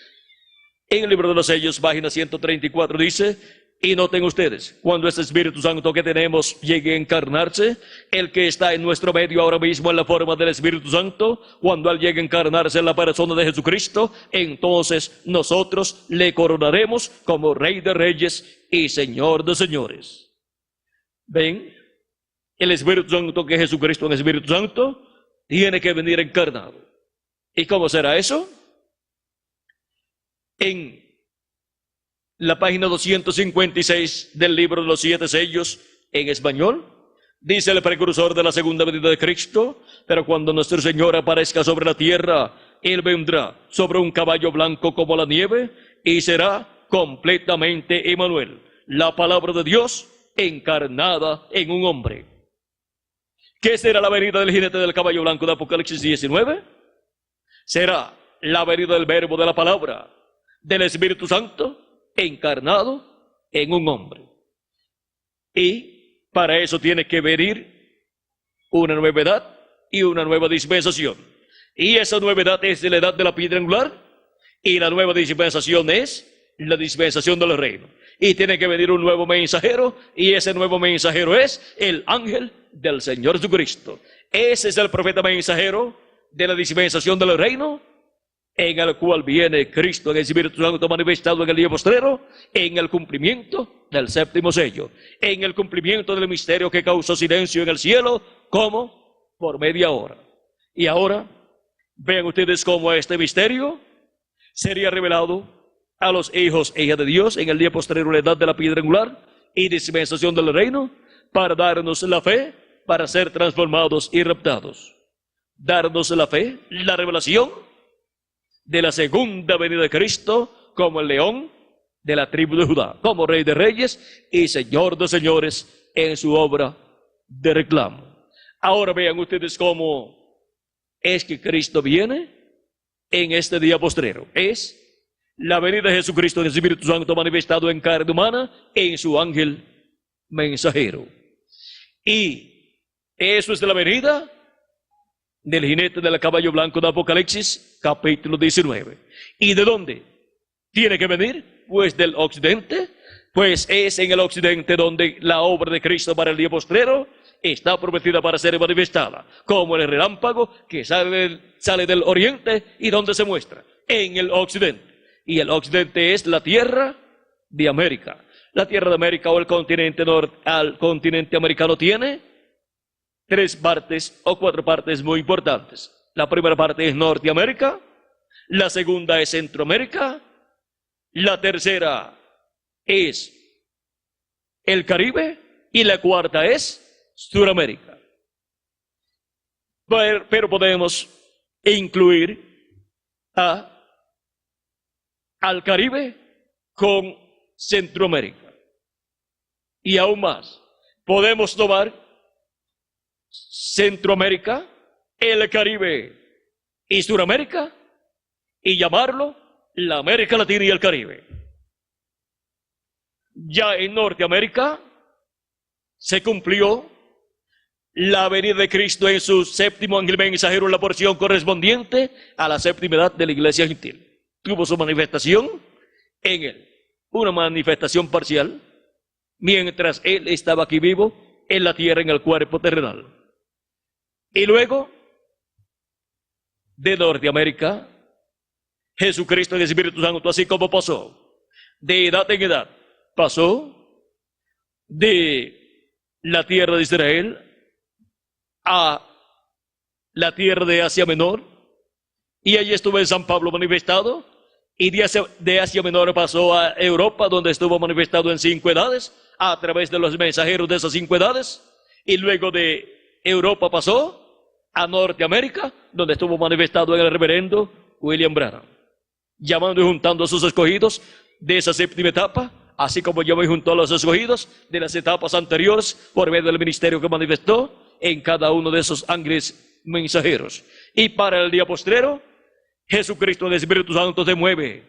En el libro de los sellos, página 134, dice, y noten ustedes, cuando este Espíritu Santo que tenemos llegue a encarnarse, el que está en nuestro medio ahora mismo en la forma del Espíritu Santo, cuando él llegue a encarnarse en la persona de Jesucristo, entonces nosotros le coronaremos como Rey de Reyes y Señor de Señores. ¿Ven? El Espíritu Santo que es Jesucristo en el Espíritu Santo tiene que venir encarnado. ¿Y cómo será eso? En la página 256 del libro de los 7 sellos en español, dice el precursor de la segunda venida de Cristo, pero cuando nuestro Señor aparezca sobre la tierra, Él vendrá sobre un caballo blanco como la nieve y será completamente Emmanuel, la palabra de Dios encarnada en un hombre. ¿Qué será la venida del jinete del caballo blanco de Apocalipsis 19? Será la venida del verbo de la palabra, del Espíritu Santo, encarnado en un hombre. Y para eso tiene que venir una nueva edad y una nueva dispensación. Y esa nueva edad es la edad de la piedra angular y la nueva dispensación es la dispensación del reino. Y tiene que venir un nuevo mensajero y ese nuevo mensajero es el ángel del Señor Jesucristo. Ese es el profeta mensajero de la dispensación del reino, en el cual viene Cristo en el Espíritu Santo manifestado en el día postrero, en el cumplimiento del séptimo sello, en el cumplimiento del misterio que causó silencio en el cielo, como por media hora. Y ahora, vean ustedes cómo este misterio sería revelado a los hijos e hijas de Dios en el día postrero, la edad de la piedra angular y dispensación del reino, para darnos la fe, para ser transformados y raptados. Darnos la fe, la revelación de la segunda venida de Cristo como el león de la tribu de Judá, como Rey de Reyes y Señor de Señores en su obra de reclamo. Ahora vean ustedes cómo es que Cristo viene en este día postrero. Es la venida de Jesucristo en el Espíritu Santo manifestado en carne humana en su ángel mensajero. Y eso es la venida del jinete del caballo blanco de Apocalipsis, capítulo 19. ¿Y de dónde tiene que venir? Pues del occidente, pues es en el occidente donde la obra de Cristo para el día postrero está prometida para ser manifestada, como el relámpago que sale del oriente y donde se muestra, en el occidente. Y el occidente es la tierra de América. La tierra de América o el continente americano tiene 3 partes o 4 partes muy importantes. La primera parte es Norteamérica, la segunda es Centroamérica, la tercera es el Caribe y la cuarta es Suramérica. Pero podemos incluir al Caribe con Centroamérica. Y aún más, podemos tomar Centroamérica, el Caribe y Suramérica y llamarlo la América Latina y el Caribe. Ya en Norteamérica se cumplió la venida de Cristo en su séptimo ángel mensajero en la porción correspondiente a la séptima edad de la iglesia gentil. Tuvo su manifestación en él, una manifestación parcial, mientras él estaba aquí vivo en la tierra, en el cuerpo terrenal. Y luego, de Norteamérica, Jesucristo en el Espíritu Santo, así como pasó de edad en edad, pasó de la tierra de Israel a la tierra de Asia Menor, y allí estuvo en San Pablo manifestado, y de Asia Menor pasó a Europa, donde estuvo manifestado en 5 edades, a través de los mensajeros de esas 5 edades, y luego de Europa pasó a Norteamérica, donde estuvo manifestado en el reverendo William Branham, llamando y juntando a sus escogidos de esa séptima etapa, así como llamó y juntó a los escogidos de las etapas anteriores por medio del ministerio que manifestó en cada uno de esos ángeles mensajeros. Y para el día postrero, Jesucristo en el Espíritu Santo se mueve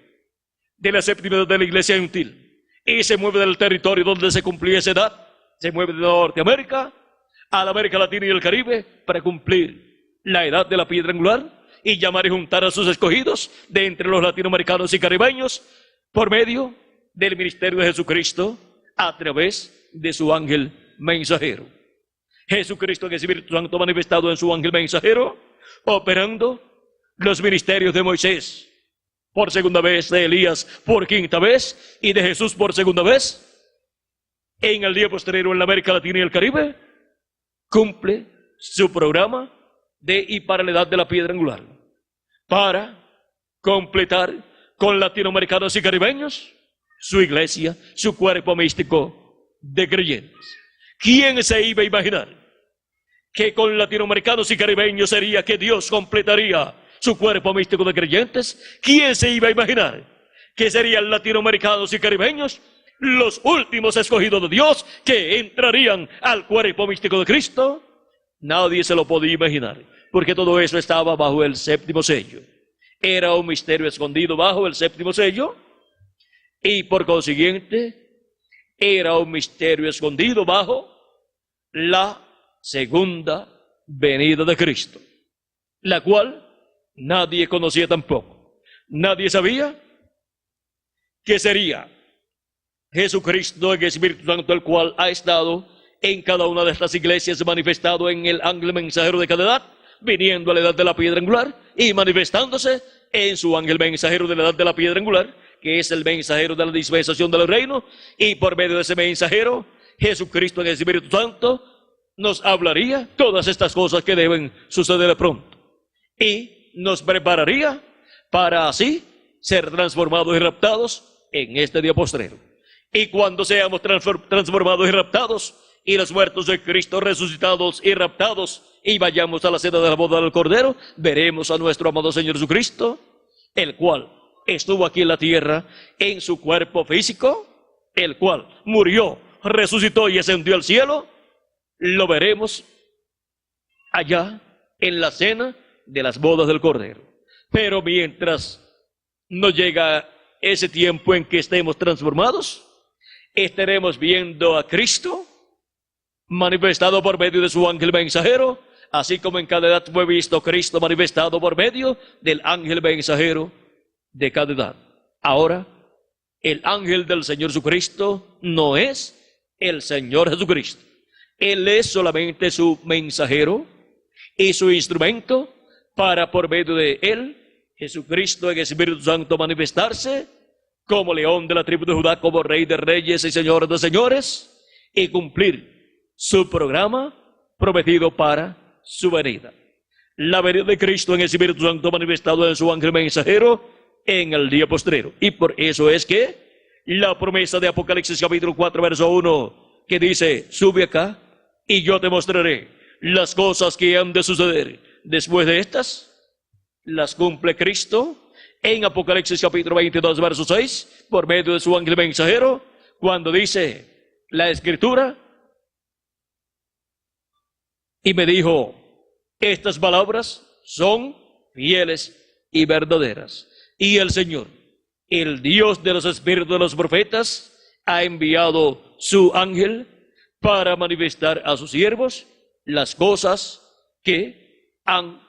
de la séptima edad de la iglesia gentil y se mueve del territorio donde se cumplía esa edad, se mueve de Norteamérica a la América Latina y el Caribe para cumplir la edad de la piedra angular y llamar y juntar a sus escogidos de entre los latinoamericanos y caribeños por medio del ministerio de Jesucristo a través de su ángel mensajero. Jesucristo en el Espíritu Santo manifestado en su ángel mensajero, operando los ministerios de Moisés por segunda vez, de Elías por quinta vez y de Jesús por segunda vez, en el día posterior en la América Latina y el Caribe, cumple su programa de y para la edad de la piedra angular, para completar con latinoamericanos y caribeños su iglesia, su cuerpo místico de creyentes. ¿Quién se iba a imaginar que con latinoamericanos y caribeños sería que Dios completaría su cuerpo místico de creyentes? ¿Quién se iba a imaginar que serían latinoamericanos y caribeños los últimos escogidos de Dios que entrarían al cuerpo místico de Cristo? Nadie se lo podía imaginar, porque todo eso estaba bajo el séptimo sello. Era un misterio escondido bajo el séptimo sello, y por consiguiente era un misterio escondido bajo la segunda venida de Cristo, la cual nadie conocía tampoco. Nadie sabía que sería Jesucristo en el Espíritu Santo, el cual ha estado en cada una de estas iglesias manifestado en el ángel mensajero de cada edad, viniendo a la edad de la piedra angular y manifestándose en su ángel mensajero de la edad de la piedra angular, que es el mensajero de la dispensación del reino, y por medio de ese mensajero, Jesucristo en el Espíritu Santo nos hablaría todas estas cosas que deben suceder pronto, y nos prepararía para así ser transformados y raptados en este día postrero. Y cuando seamos transformados y raptados, y los muertos de Cristo resucitados y raptados, y vayamos a la cena de la boda del Cordero, veremos a nuestro amado Señor Jesucristo, el cual estuvo aquí en la tierra en su cuerpo físico, el cual murió, resucitó y ascendió al cielo. Lo veremos allá en la cena de las bodas del Cordero. Pero mientras no llega ese tiempo en que estemos transformados, estaremos viendo a Cristo manifestado por medio de su ángel mensajero, así como en cada edad fue visto Cristo manifestado por medio del ángel mensajero de cada edad. Ahora, el ángel del Señor Jesucristo no es el Señor Jesucristo. Él es solamente su mensajero y su instrumento para, por medio de él, Jesucristo en el Espíritu Santo manifestarse como león de la tribu de Judá, como rey de reyes y señor de señores, y cumplir su programa prometido para su venida. La venida de Cristo en el Espíritu Santo manifestado en su ángel mensajero en el día postrero. Y por eso es que la promesa de Apocalipsis capítulo 4 verso 1, que dice: sube acá y yo te mostraré las cosas que han de suceder después de estas, las cumple Cristo en Apocalipsis capítulo 22 verso 6 por medio de su ángel mensajero, cuando dice la Escritura: y me dijo, estas palabras son fieles y verdaderas, y el Señor, el Dios de los espíritus de los profetas, ha enviado su ángel para manifestar a sus siervos las cosas que han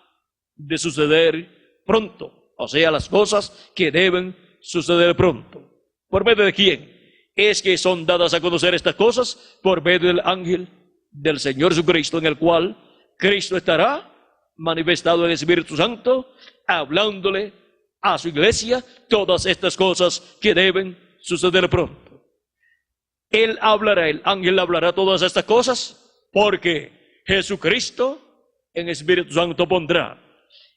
de suceder pronto, o sea, las cosas que deben suceder pronto. ¿Por medio de quién es que son dadas a conocer estas cosas? Por medio del ángel del Señor Jesucristo, en el cual Cristo estará manifestado en el Espíritu Santo, hablándole a su iglesia todas estas cosas que deben suceder pronto. Él hablará, el ángel hablará todas estas cosas, porque Jesucristo en el Espíritu Santo pondrá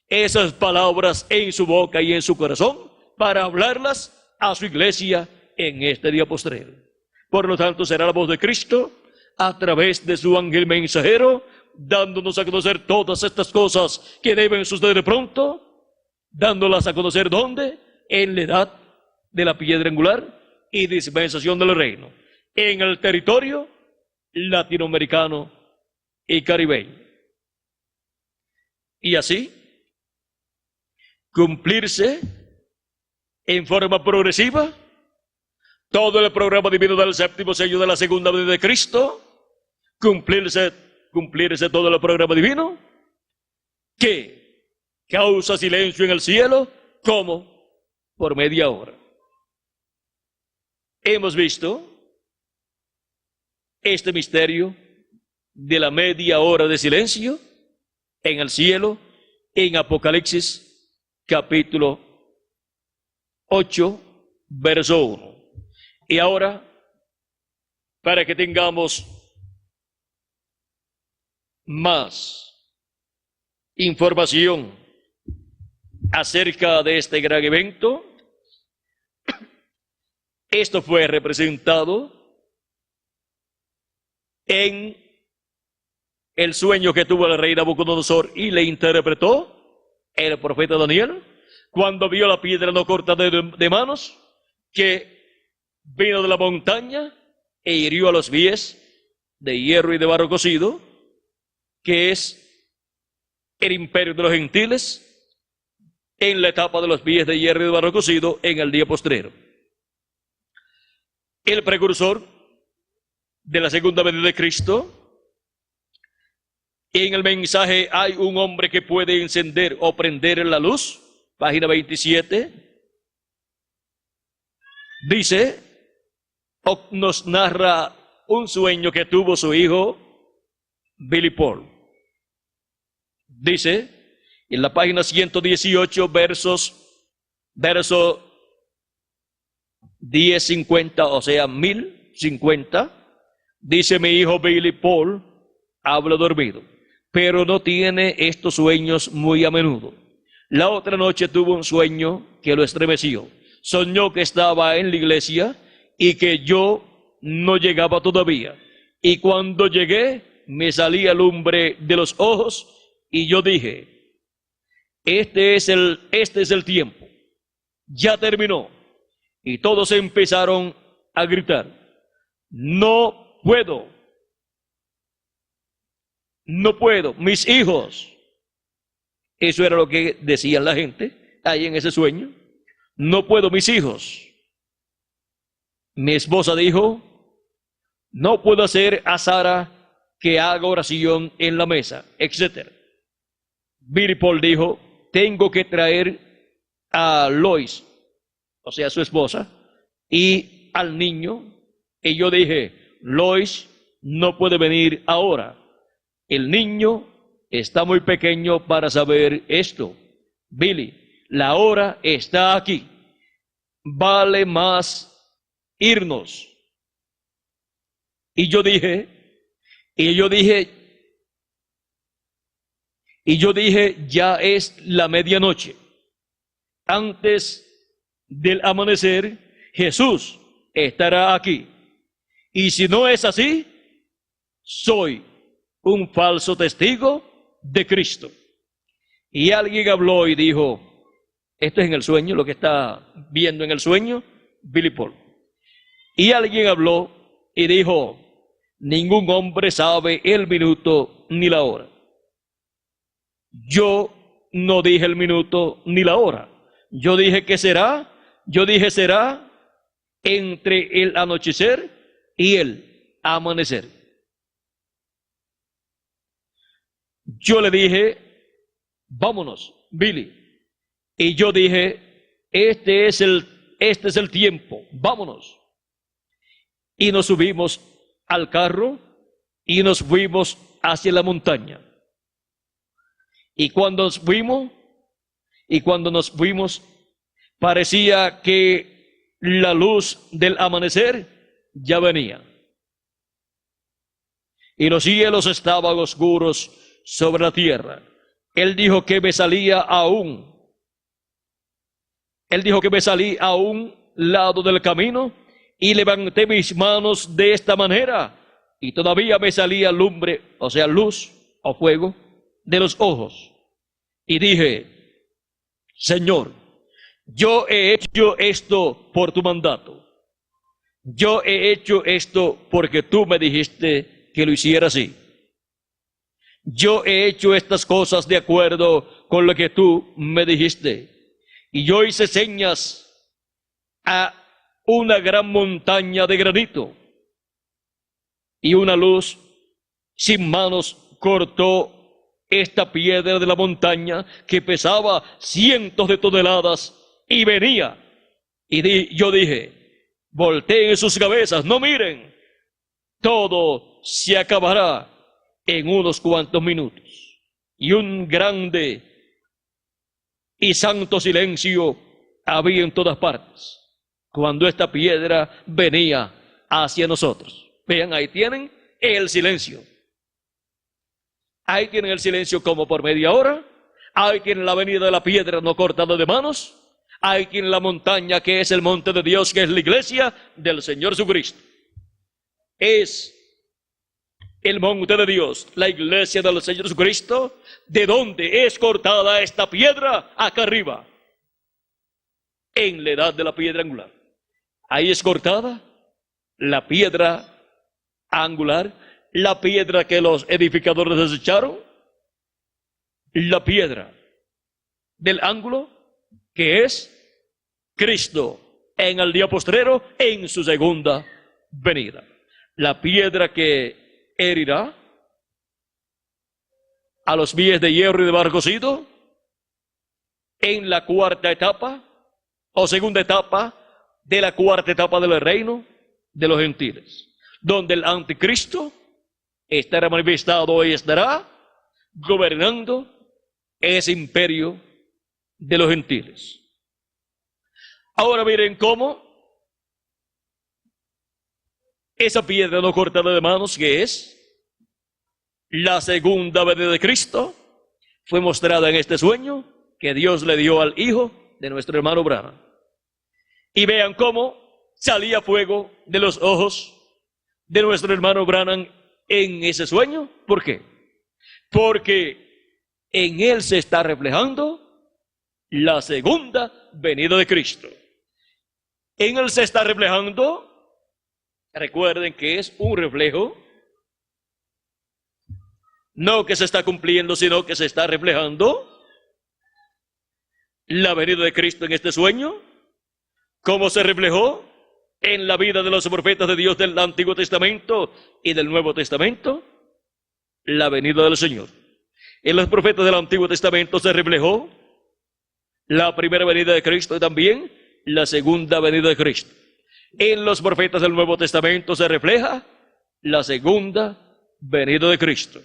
esas palabras en su boca y en su corazón para hablarlas a su iglesia en este día postrero. Por lo tanto, será la voz de Cristo a través de su ángel mensajero, dándonos a conocer todas estas cosas que deben suceder pronto, dándolas a conocer ¿dónde? En la edad de la piedra angular y dispensación del reino, en el territorio latinoamericano y caribeño. Y así, cumplirse en forma progresiva todo el programa divino del séptimo sello de la segunda venida de Cristo, cumplirse todo el programa divino que causa silencio en el cielo, como por media hora. Hemos visto este misterio de la media hora de silencio en el cielo en Apocalipsis capítulo 8 verso 1. Y ahora, para que tengamos más información acerca de este gran evento, esto fue representado en el sueño que tuvo el rey Nabucodonosor y le interpretó el profeta Daniel, cuando vio la piedra no cortada de manos, que vino de la montaña e hirió a los pies de hierro y de barro cocido, que es el imperio de los gentiles, en la etapa de los pies de hierro y de barro cocido en el día postrero. El precursor de la segunda venida de Cristo. En el mensaje hay un hombre que puede encender o prender la luz, página 27. Dice, nos narra un sueño que tuvo su hijo Billy Paul. Dice en la página 118, verso 1050, o sea, 1050, dice: mi hijo Billy Paul habla dormido, pero no tiene estos sueños muy a menudo. La otra noche tuvo un sueño que lo estremeció. Soñó que estaba en la iglesia y que yo no llegaba todavía. Y cuando llegué, me salía lumbre de los ojos y yo dije: este es el tiempo, ya terminó. Y todos empezaron a gritar: no puedo, mis hijos. Eso era lo que decía la gente ahí en ese sueño: no puedo, mis hijos. Mi esposa dijo: no puedo hacer a Sara que haga oración en la mesa, etc. Billy Paul dijo: tengo que traer a Lois, o sea, su esposa, y al niño. Y yo dije: Lois no puede venir ahora. El niño está muy pequeño para saber esto. Billy, la hora está aquí. Vale más irnos. Y yo dije, ya es la medianoche. Antes del amanecer, Jesús estará aquí. Y si no es así, soy un falso testigo de Cristo. Y alguien habló y dijo, esto es en el sueño, lo que está viendo en el sueño, Billy Paul. Y alguien habló y dijo, ningún hombre sabe el minuto ni la hora. Yo no dije el minuto ni la hora. Yo dije que será entre el anochecer y el amanecer. Yo le dije, vámonos, Billy. Y yo dije, este es el tiempo, vámonos. Y nos subimos al carro y nos fuimos hacia la montaña. Y cuando nos fuimos, parecía que la luz del amanecer ya venía. Y los cielos estaban oscuros sobre la tierra. Él dijo que me salía a un lado del camino y levanté mis manos de esta manera y todavía me salía lumbre, o sea, luz o fuego de los ojos. Y dije, Señor, yo he hecho esto por tu mandato. Yo he hecho esto porque tú me dijiste que lo hiciera así. Yo he hecho estas cosas de acuerdo con lo que tú me dijiste. Y yo hice señas a una gran montaña de granito. Y una luz sin manos cortó esta piedra de la montaña que pesaba cientos de toneladas y venía. Y yo dije, volteen sus cabezas, no miren, todo se acabará en unos cuantos minutos. Y un grande y santo silencio había en todas partes cuando esta piedra venía hacia nosotros. Vean, ahí tienen el silencio. Ahí tienen el silencio como por media hora. Ahí tienen la venida de la piedra no cortada de manos. Ahí tienen la montaña que es el monte de Dios, que es la iglesia del Señor Jesucristo. Es el monte de Dios, la iglesia del Señor Jesucristo. ¿De dónde es cortada esta piedra? Acá arriba, en la edad de la piedra angular. Ahí es cortada la piedra angular, la piedra que los edificadores desecharon, la piedra del ángulo, que es Cristo en el día postrero, en su segunda venida. La piedra que herirá a los pies de hierro y de barro cocido en la cuarta etapa o segunda etapa de la cuarta etapa del reino de los gentiles. donde el anticristo estará manifestado y estará gobernando ese imperio de los gentiles. Ahora miren cómo esa piedra no cortada de manos, que es la segunda venida de Cristo, fue mostrada en este sueño que Dios le dio al hijo de nuestro hermano Branham. Y vean cómo salía fuego de los ojos de nuestro hermano Branham en ese sueño. ¿Por qué? Porque en él se está reflejando la segunda venida de Cristo. En él se está reflejando, recuerden que es un reflejo, no que se está cumpliendo, sino que se está reflejando la venida de Cristo en este sueño, como se reflejó en la vida de los profetas de Dios del Antiguo Testamento y del Nuevo Testamento, la venida del Señor. En los profetas del Antiguo Testamento se reflejó la primera venida de Cristo y también la segunda venida de Cristo. En los profetas del Nuevo Testamento se refleja la segunda venida de Cristo.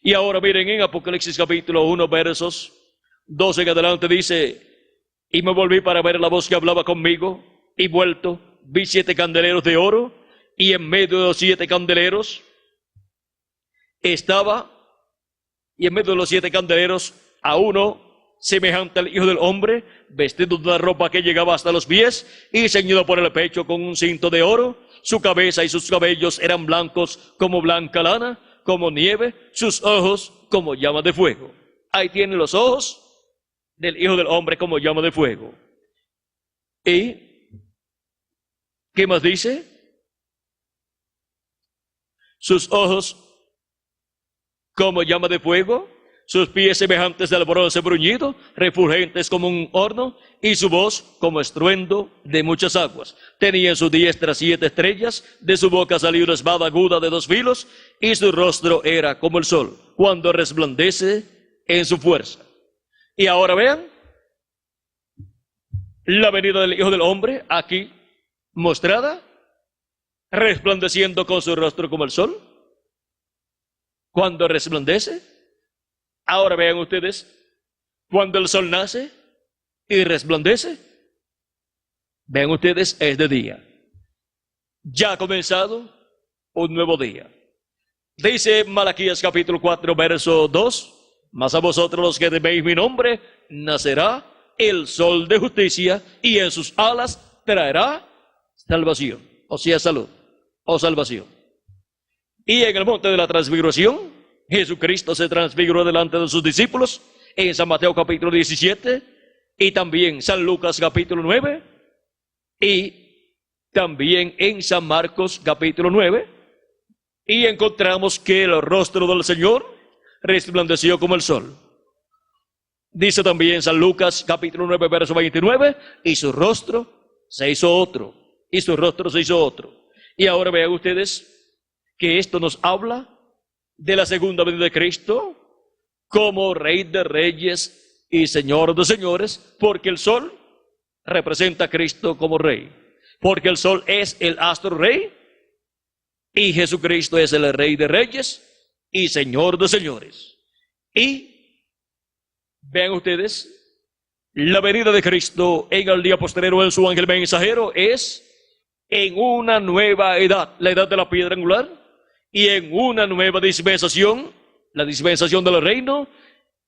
Y ahora miren en Apocalipsis capítulo 1 versos 12 en adelante dice: y me volví para ver la voz que hablaba conmigo, y vuelto vi 7 candeleros de oro, y en medio de los 7 candeleros estaba, y en medio de los 7 candeleros a uno semejante al Hijo del Hombre, vestido de una ropa que llegaba hasta los pies y ceñido por el pecho con un cinto de oro. Su cabeza y sus cabellos eran blancos como blanca lana, como nieve, sus ojos como llamas de fuego. Ahí tienen los ojos del Hijo del Hombre como llama de fuego. ¿Y qué más dice? Sus ojos como llama de fuego, sus pies semejantes al bronce bruñido, refulgentes como un horno, y su voz como estruendo de muchas aguas. Tenía en su diestra 7 estrellas, de su boca salía una espada aguda de 2 filos, y su rostro era como el sol, cuando resplandece en su fuerza. Y ahora vean la venida del Hijo del Hombre aquí mostrada, resplandeciendo con su rostro como el sol, cuando resplandece. Ahora vean ustedes, cuando el sol nace y resplandece, vean ustedes, es de día. Ya ha comenzado un nuevo día. Dice Malaquías capítulo 4, verso 2, mas a vosotros los que teméis mi nombre, nacerá el sol de justicia, y en sus alas traerá salvación, o sea, salud, o salvación. Y en el monte de la transfiguración, Jesucristo se transfiguró delante de sus discípulos, en San Mateo capítulo 17, y también San Lucas capítulo 9, y también en San Marcos capítulo 9, y encontramos que el rostro del Señor resplandeció como el sol. Dice también San Lucas capítulo 9 verso 29, y su rostro se hizo otro, y su rostro se hizo otro. Y ahora vean ustedes que esto nos habla de la segunda venida de Cristo como Rey de Reyes y Señor de Señores, porque el sol representa a Cristo como Rey, porque el sol es el astro rey, y Jesucristo es el Rey de Reyes y Señor de Señores. Y vean ustedes, la venida de Cristo en el día postrero en su ángel mensajero es en una nueva edad, la edad de la piedra angular, y en una nueva dispensación, la dispensación del reino,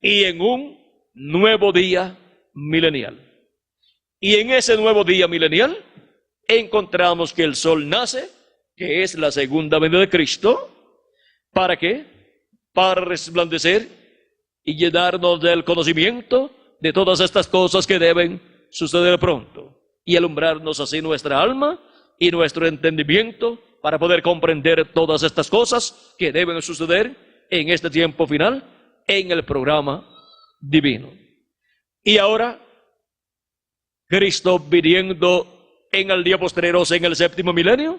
y en un nuevo día milenial. Y en ese nuevo día milenial encontramos que el sol nace, que es la segunda venida de Cristo. ¿Para qué? Para resplandecer y llenarnos del conocimiento de todas estas cosas que deben suceder pronto, y alumbrarnos así nuestra alma y nuestro entendimiento para poder comprender todas estas cosas que deben suceder en este tiempo final, en el programa divino. Y ahora, Cristo viniendo en el día postrero, en el séptimo milenio,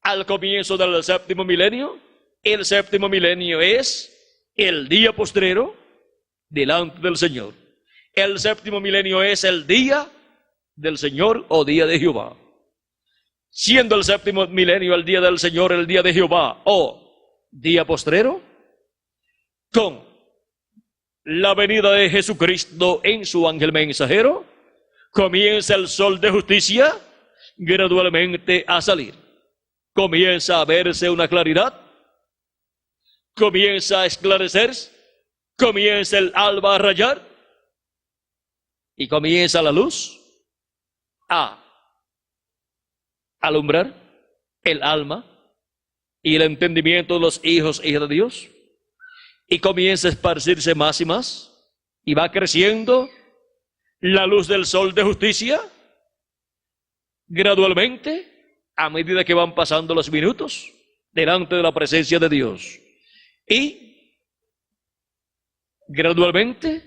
al comienzo del séptimo milenio. El séptimo milenio es el día postrero delante del Señor. El séptimo milenio es el día del Señor o día de Jehová. siendo el séptimo milenio el día del Señor, el día de Jehová, o día postrero, con la venida de Jesucristo en su ángel mensajero, comienza el sol de justicia gradualmente a salir. Comienza a verse una claridad, comienza a esclarecerse, comienza el alba a rayar y comienza la luz a alumbrar el alma y el entendimiento de los hijos e hijas de Dios, y comienza a esparcirse más y más, y va creciendo la luz del sol de justicia gradualmente a medida que van pasando los minutos delante de la presencia de Dios, y gradualmente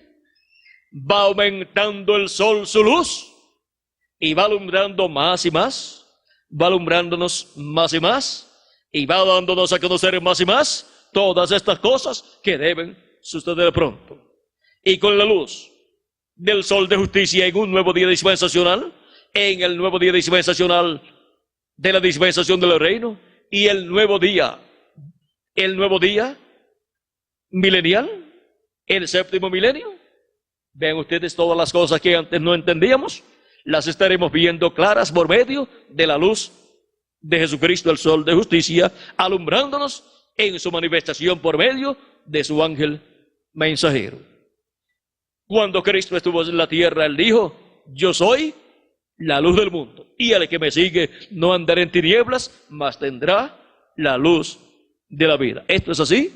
va aumentando el sol su luz y va alumbrando más y más, va alumbrándonos más y va dándonos a conocer más y más todas estas cosas que deben suceder pronto. Y con la luz del sol de justicia en un nuevo día dispensacional, en el nuevo día dispensacional de la dispensación del reino, y el nuevo día milenial, el séptimo milenio, vean ustedes todas las cosas que antes no entendíamos, las estaremos viendo claras por medio de la luz de Jesucristo, el sol de justicia, alumbrándonos en su manifestación por medio de su ángel mensajero. Cuando Cristo estuvo en la tierra, Él dijo: yo soy la luz del mundo, y el que me sigue no andará en tinieblas, mas tendrá la luz de la vida. Esto es así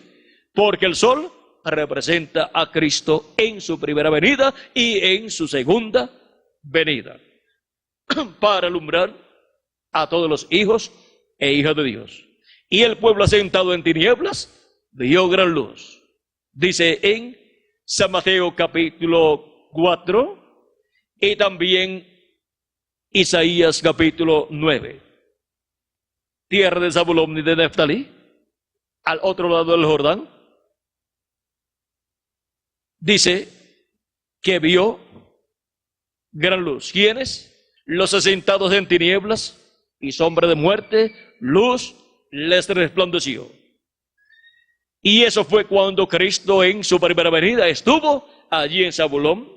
porque el sol representa a Cristo en su primera venida y en su segunda venida, para alumbrar a todos los hijos e hijas de Dios. Y el pueblo asentado en tinieblas vio gran luz. Dice en San Mateo capítulo 4 y también Isaías capítulo 9. Tierra de Zabulón y de Neftalí, al otro lado del Jordán, dice que vio gran luz. ¿Quiénes? Los asentados en tinieblas y sombra de muerte, luz les resplandeció. Y eso fue cuando Cristo en su primera venida estuvo allí en Zabulón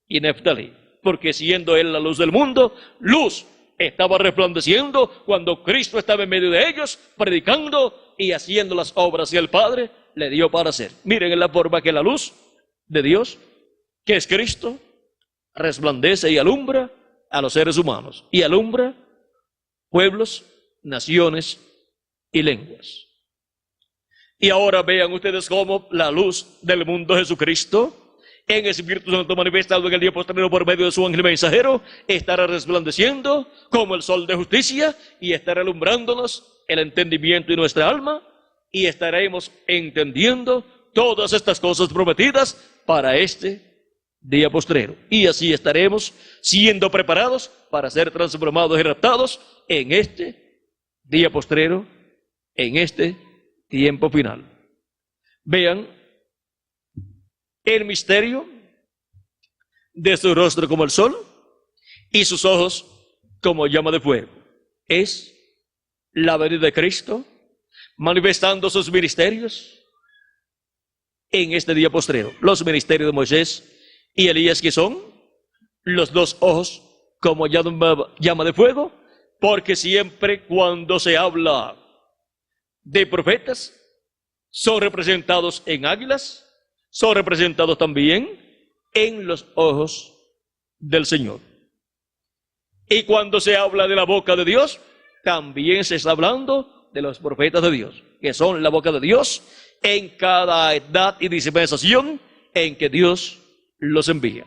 y Neftalí, porque siendo Él la luz del mundo, luz estaba resplandeciendo cuando Cristo estaba en medio de ellos, predicando y haciendo las obras que el Padre le dio para hacer. Miren en la forma que la luz de Dios, que es Cristo, resplandece y alumbra a los seres humanos, y alumbra pueblos, naciones y lenguas. Y ahora vean ustedes cómo la luz del mundo, Jesucristo, en el Espíritu Santo manifestado en el día postrero por medio de su ángel mensajero, estará resplandeciendo como el sol de justicia y estará alumbrándonos el entendimiento y nuestra alma, y estaremos entendiendo todas estas cosas prometidas para este día postrero. Y así estaremos siendo preparados para ser transformados y raptados en este día postrero, en este tiempo final. Vean el misterio de su rostro como el sol y sus ojos como llama de fuego. Es la venida de Cristo manifestando sus ministerios en este día postrero. Los ministerios de Moisés y Elías, que son los dos ojos como llama de fuego, porque siempre cuando se habla de profetas, son representados en águilas, son representados también en los ojos del Señor. Y cuando se habla de la boca de Dios, también se está hablando de los profetas de Dios, que son la boca de Dios en cada edad y dispensación en que Dios los envía.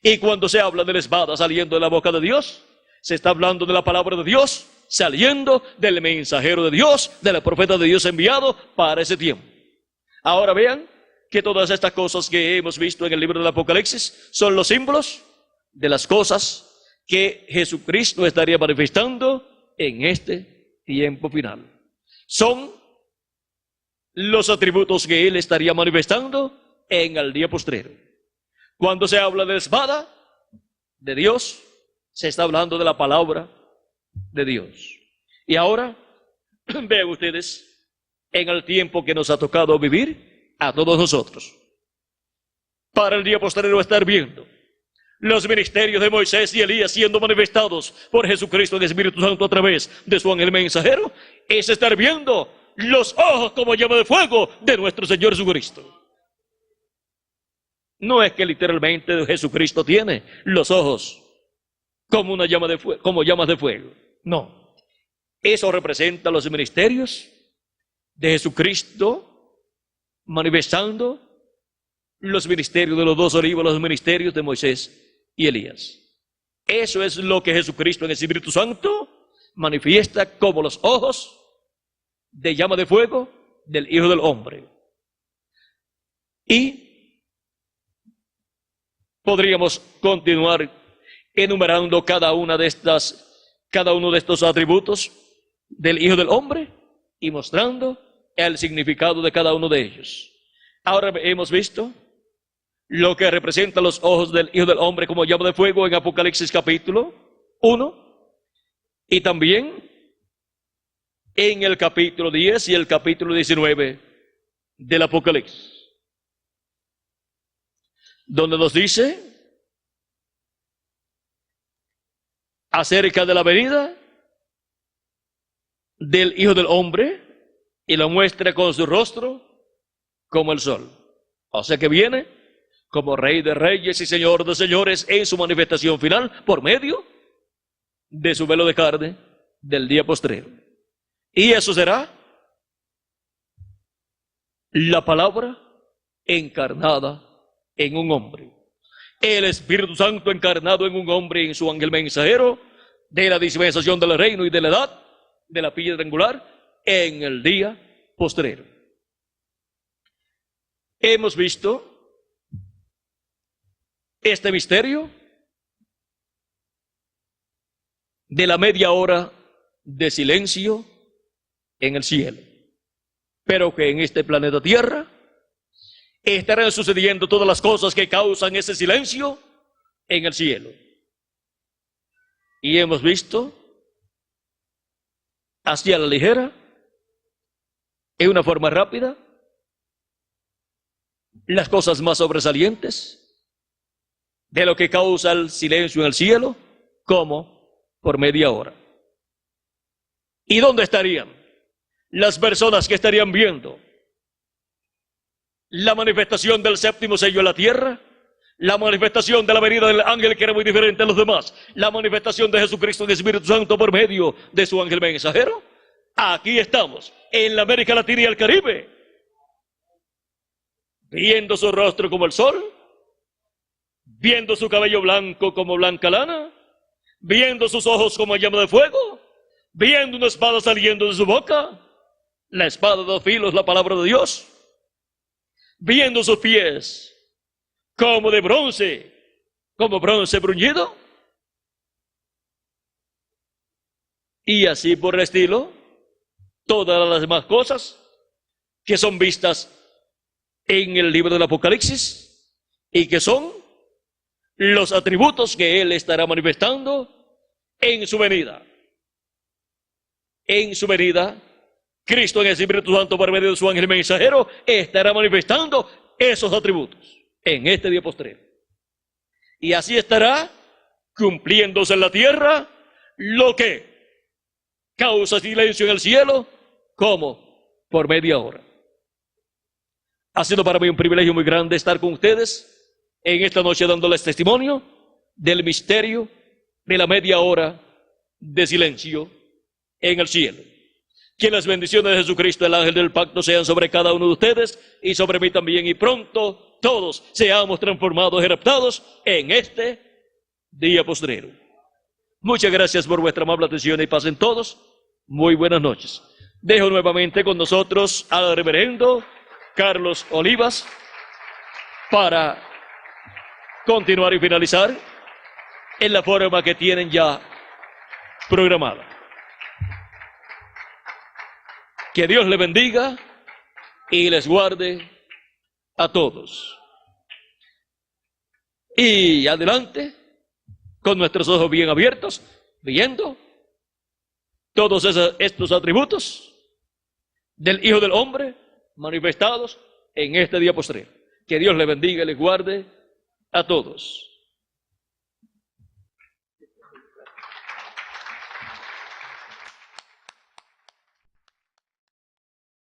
Y cuando se habla de la espada saliendo de la boca de Dios, se está hablando de la palabra de Dios saliendo del mensajero de Dios, del profeta de Dios enviado para ese tiempo. Ahora vean que todas estas cosas que hemos visto en el libro del Apocalipsis son los símbolos de las cosas que Jesucristo estaría manifestando en este tiempo final. Son los atributos que Él estaría manifestando en el día postrero. Cuando se habla de la espada de Dios, se está hablando de la palabra de Dios. Y ahora, vean ustedes, en el tiempo que nos ha tocado vivir a todos nosotros, para el día postrero estar viendo los ministerios de Moisés y Elías siendo manifestados por Jesucristo en el Espíritu Santo a través de su ángel mensajero, es estar viendo los ojos como llama de fuego de nuestro Señor Jesucristo. No es que literalmente Jesucristo tiene los ojos como una llama de fuego, como llamas de fuego. No. Eso representa los ministerios de Jesucristo manifestando los ministerios de los dos olivos, los ministerios de Moisés y Elías. Eso es lo que Jesucristo en el Espíritu Santo manifiesta como los ojos de llama de fuego del Hijo del Hombre. Y podríamos continuar enumerando cada uno de estos atributos del Hijo del Hombre y mostrando el significado de cada uno de ellos. Ahora hemos visto lo que representa los ojos del Hijo del Hombre como llama de fuego en Apocalipsis capítulo 1 y también en el capítulo 10 y el capítulo 19 del Apocalipsis, donde nos dice acerca de la venida del Hijo del Hombre y lo muestra con su rostro como el sol. O sea que viene como Rey de Reyes y Señor de Señores en su manifestación final por medio de su velo de carne del día postrero. Y eso será la palabra encarnada en un hombre. El Espíritu Santo encarnado en un hombre en su ángel mensajero de la dispensación del reino y de la edad de la piedra angular en el día postrero. Hemos visto este misterio de la media hora de silencio en el cielo, pero que en este planeta Tierra estarán sucediendo todas las cosas que causan ese silencio en el cielo. Y hemos visto hacia la ligera, en una forma rápida, las cosas más sobresalientes de lo que causa el silencio en el cielo, como por media hora. ¿Y dónde estarían las personas que estarían viendo la manifestación del séptimo sello en la tierra, la manifestación de la venida del ángel que era muy diferente a los demás, la manifestación de Jesucristo en el Espíritu Santo por medio de su ángel mensajero? Aquí estamos, en la América Latina y el Caribe, viendo su rostro como el sol, viendo su cabello blanco como blanca lana, viendo sus ojos como llama de fuego, viendo una espada saliendo de su boca, la espada de dos filos, la palabra de Dios, viendo sus pies como de bronce, como bronce bruñido, y así por el estilo, todas las demás cosas que son vistas en el libro del Apocalipsis y que son los atributos que Él estará manifestando en su venida. En su venida, Cristo en el Espíritu Santo por medio de su ángel mensajero estará manifestando esos atributos en este día postrero. Y así estará cumpliéndose en la tierra lo que causa silencio en el cielo, como por media hora. Ha sido para mí un privilegio muy grande estar con ustedes en esta noche dándoles testimonio del misterio de la media hora de silencio en el cielo. Que las bendiciones de Jesucristo, el ángel del pacto, sean sobre cada uno de ustedes y sobre mí también, y pronto todos seamos transformados y raptados en este día postrero. Muchas gracias por vuestra amable atención y pasen todos muy buenas noches. Dejo nuevamente con nosotros al reverendo Carlos Olivas para continuar y finalizar en la forma que tienen ya programada. Que Dios les bendiga y les guarde a todos. Y adelante, con nuestros ojos bien abiertos, viendo todos estos atributos del Hijo del Hombre manifestados en este día posterior. Que Dios le bendiga y les guarde a todos.